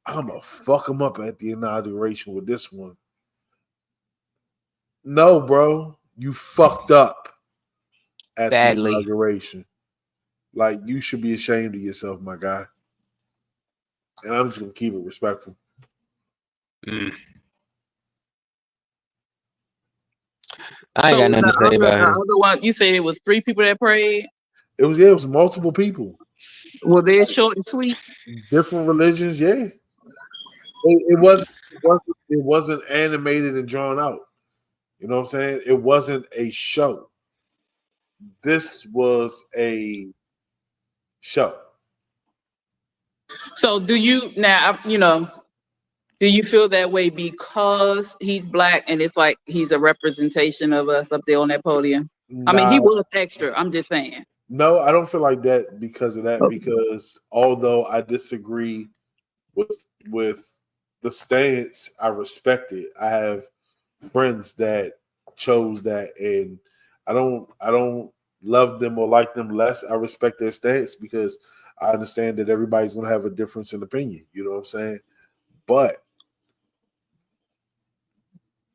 I'm going to fuck him up at the inauguration with this one. No, bro, you fucked up. At badly. The inauguration. Like, you should be ashamed of yourself, my guy. And I'm just gonna keep it respectful. I ain't got nothing to say about it. The other one, you said it was 3 people that prayed? It was multiple people. Were they short and sweet? Different religions, yeah. It wasn't animated and drawn out. You know what I'm saying? It wasn't a show. This was a show. So do you feel that way because he's black and it's like he's a representation of us up there on that podium? Nah, I mean, he was extra. I'm just saying. No, I don't feel like that because of that. Because although I disagree with the stance, I respect it. I have friends that chose that, and I don't love them or like them less. I respect their stance because I understand that everybody's going to have a difference in opinion. You know what I'm saying? But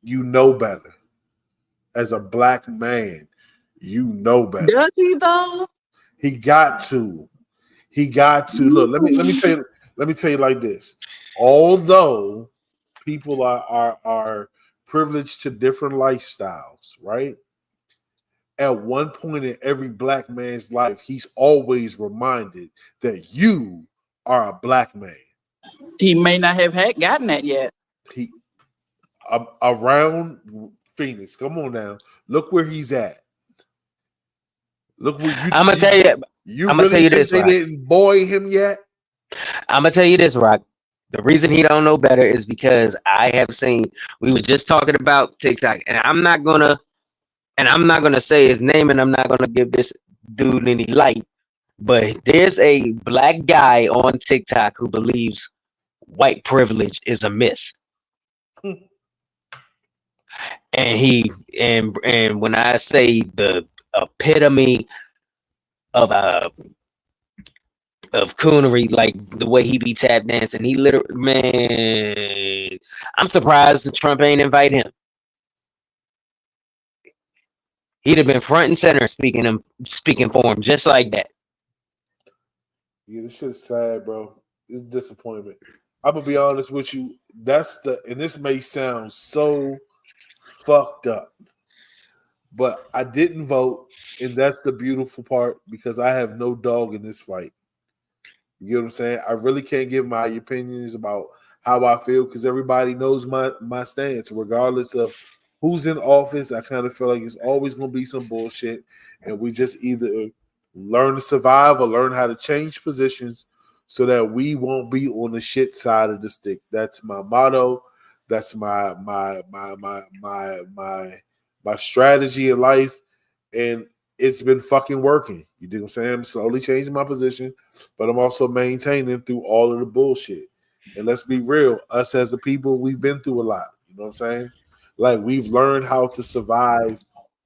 you know better. As a black man, you know better. Does he though? He got to. Look, let me tell you like this. Although people are privileged to different lifestyles, right? At one point in every black man's life, he's always reminded that you are a black man. He may not have gotten that yet. He around Phoenix. Come on now. Look where he's at. Look where you. I'm gonna tell you. I'm gonna tell you this. They didn't boy him yet. I'm gonna tell you this, Rock. The reason he don't know better is because I have seen. We were just talking about TikTok, and I'm not gonna say his name, and I'm not gonna give this dude any light. But there's a black guy on TikTok who believes white privilege is a myth. And and when I say the epitome of coonery, like the way he be tap dancing, he literally, man, I'm surprised that Trump ain't invite him. He'd have been front and center speaking for him just like that. Yeah, this shit's sad, bro. It's disappointment. I'm gonna be honest with you. And this may sound so fucked up, but I didn't vote, and that's the beautiful part because I have no dog in this fight. You get what I'm saying? I really can't give my opinions about how I feel because everybody knows my stance, regardless of who's in office. I kind of feel like it's always gonna be some bullshit, and we just either learn to survive or learn how to change positions so that we won't be on the shit side of the stick. That's my motto. That's my strategy in life, and it's been fucking working. You dig what I'm saying? I'm slowly changing my position, but I'm also maintaining through all of the bullshit. And let's be real, us as a people, we've been through a lot. You know what I'm saying? Like we've learned how to survive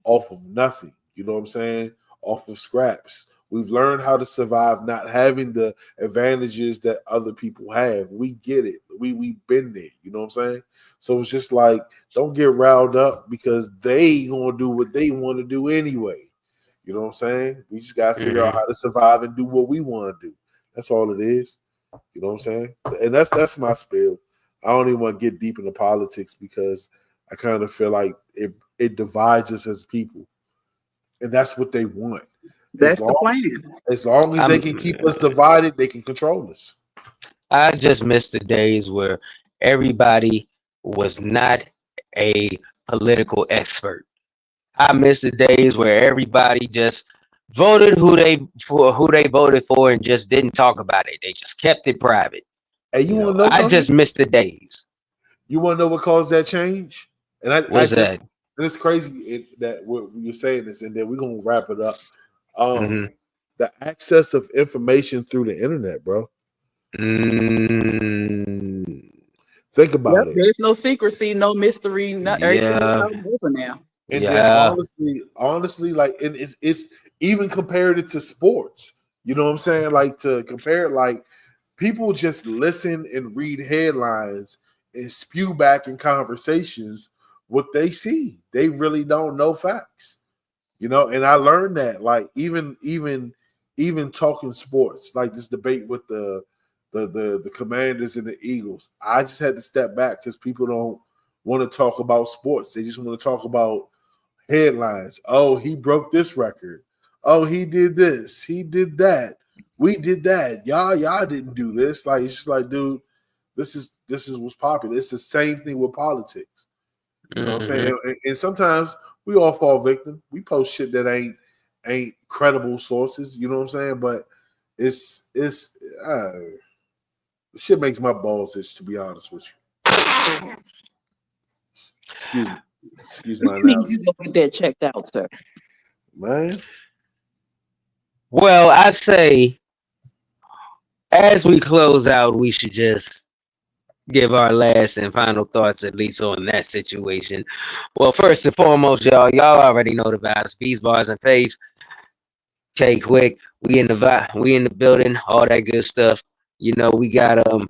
off of nothing. You know what I'm saying? Off of scraps. We've learned how to survive not having the advantages that other people have. We get it. We've been there. You know what I'm saying? So it's just like, don't get riled up because they gonna do what they want to do anyway. You know what I'm saying? We just gotta figure out how to survive and do what we want to do. That's all it is. You know what I'm saying? And that's my spiel. I don't even want to get deep into politics because I kind of feel like it divides us as people. And that's what they want. That's the plan. As long as they can keep us divided, they can control us. I just miss the days where everybody was not a political expert. I miss the days where everybody just voted who they voted for and just didn't talk about it. They just kept it private. And you want to know I just miss the days. You want to know what caused that change? And What's that? And it's crazy that you're saying this, and then we're gonna wrap it up. The access of information through the internet, bro. Think about it. There's no secrecy, no mystery. Everything is out open now. And then honestly, like, and it's even compared it to sports. You know what I'm saying? Like to compare it, like people just listen and read headlines and spew back in conversations what they see. They really don't know facts. You know, and I learned that, like, even talking sports, like this debate with the Commanders and the Eagles. I just had to step back because people don't want to talk about sports. They just want to talk about headlines. Oh, he broke this record. Oh, he did this. He did that. We did that. Y'all didn't do this. Like, it's just like, dude, this is what's popular. It's the same thing with politics. You know what I'm saying? And sometimes we all fall victim. We post shit that ain't credible sources. You know what I'm saying? But it's shit makes my balls itch, to be honest with you. Excuse my analogy. You go get that checked out, sir. Man. Well, I say as we close out, we should just give our last and final thoughts, at least on that situation. Well, first and foremost, y'all already know the vibes. Bees, Bars, and Faith. Tay Quick, we in the building, all that good stuff. You know, we got a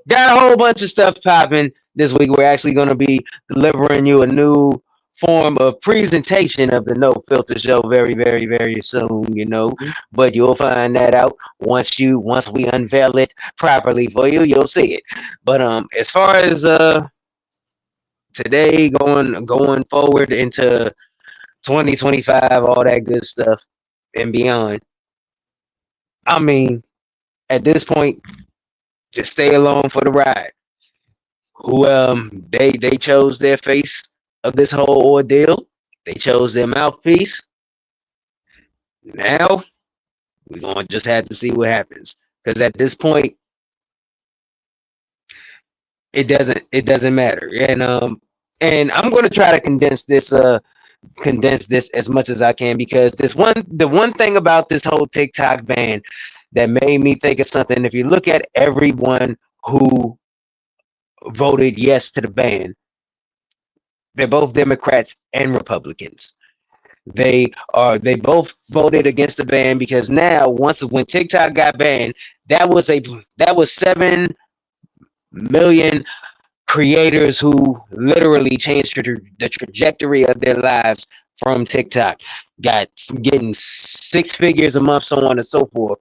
whole bunch of stuff popping this week. We're actually going to be delivering you a new form of presentation of the No Filter Show very, very, very soon, you know. But you'll find that out once we unveil it properly for you. You'll see it. But as far as today going forward into 2025, all that good stuff and beyond, I mean, at this point, just stay along for the ride. Who they chose their face of this whole ordeal. They chose their mouthpiece. Now we're gonna just have to see what happens. Because at this point, it doesn't matter. And I'm going to try to condense this as much as I can, because the one thing about this whole TikTok ban that made me think of something, if you look at everyone who voted yes to the ban, they're both Democrats and Republicans. They both voted against the ban because now when TikTok got banned, that was 7 million creators who literally changed the trajectory of their lives from TikTok, getting 6 figures a month, so on and so forth.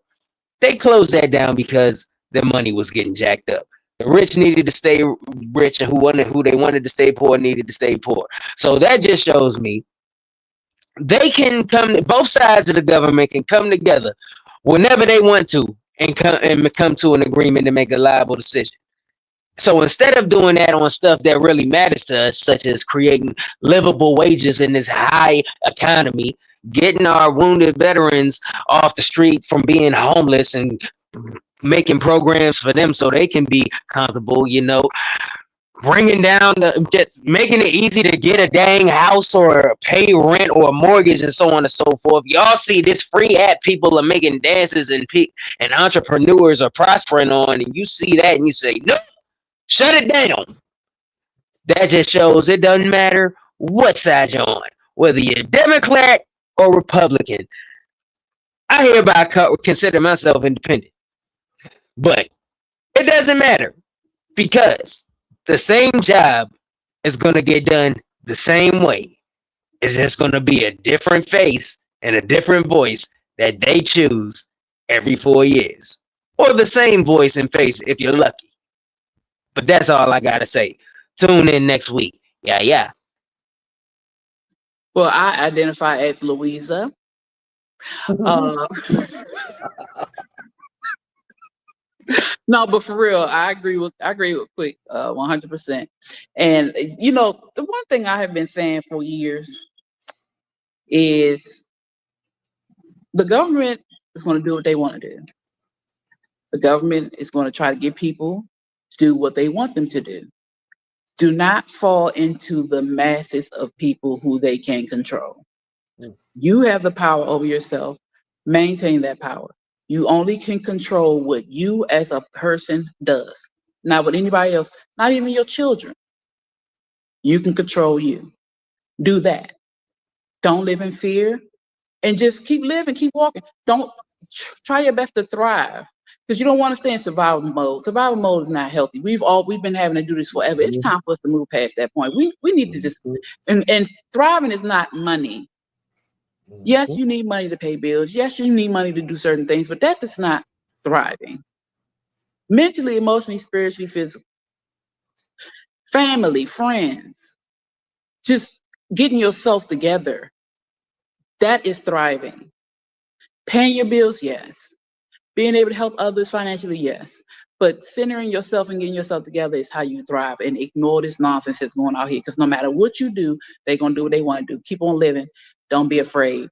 They closed that down because their money was getting jacked up. The rich needed to stay rich, and who they wanted to stay poor needed to stay poor. So that just shows me they can both sides of the government can come together whenever they want to and come to an agreement to make a liable decision. So instead of doing that on stuff that really matters to us, such as creating livable wages in this high economy, getting our wounded veterans off the street from being homeless and making programs for them so they can be comfortable, bringing down just making it easy to get a dang house or pay rent or a mortgage and so on and so forth. Y'all see this free app people are making dances and entrepreneurs are prospering on, and you see that and you say, no, shut it down. That just shows it doesn't matter what side you're on, whether you're Democrat or Republican. I hereby consider myself independent. But it doesn't matter, because the same job is going to get done the same way. It's just going to be a different face and a different voice that they choose every 4 years. Or the same voice and face if you're lucky. But that's all I got to say. Tune in next week. Yeah. Well, I identify as Louisa. No, but for real, I agree with Quick 100%. And the one thing I have been saying for years is the government is going to do what they want to do. The government is going to try to get people to do what they want them to do. Do not fall into the masses of people who they can control. You have the power over yourself. Maintain that power. You only can control what you as a person does. Not what anybody else, not even your children. You can control you. Do that. Don't live in fear, and just keep living, keep walking. Don't try your best to thrive, because you don't want to stay in survival mode. Survival mode is not healthy. We've been having to do this forever. It's time for us to move past that point. We need to just and thriving is not money. Yes, you need money to pay bills. Yes, you need money to do certain things, but that is not thriving. Mentally, emotionally, spiritually, physically. Family, friends, just getting yourself together. That is thriving. Paying your bills, yes. Being able to help others financially, yes. But centering yourself and getting yourself together is how you thrive, and ignore this nonsense that's going out here. Because no matter what you do, they're going to do what they want to do. Keep on living. Don't be afraid,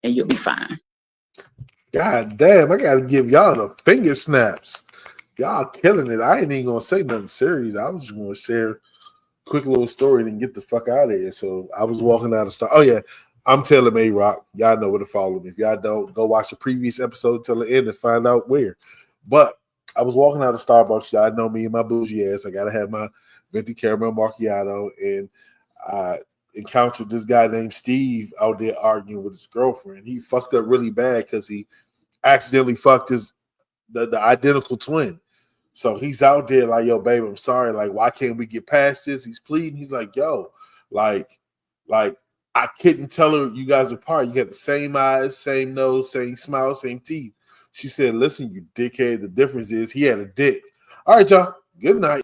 and you'll be fine. God damn, I got to give y'all the finger snaps. Y'all killing it. I ain't even going to say nothing serious. I was just going to share a quick little story and get the fuck out of here. So I was walking out of Star. Oh, yeah. I'm telling A-Rock. Y'all know where to follow me. If y'all don't, go watch the previous episode till the end and find out where. But I was walking out of Starbucks. Y'all know me and my bougie ass. I got to have my venti caramel macchiato. And I encountered this guy named Steve out there arguing with his girlfriend. He fucked up really bad because he accidentally fucked the identical twin. So he's out there like, yo, babe, I'm sorry. Like, why can't we get past this? He's pleading. He's like, yo, like I couldn't tell her you guys apart. You got the same eyes, same nose, same smile, same teeth. She said, listen, you dickhead. The difference is he had a dick. All right, y'all. Good night.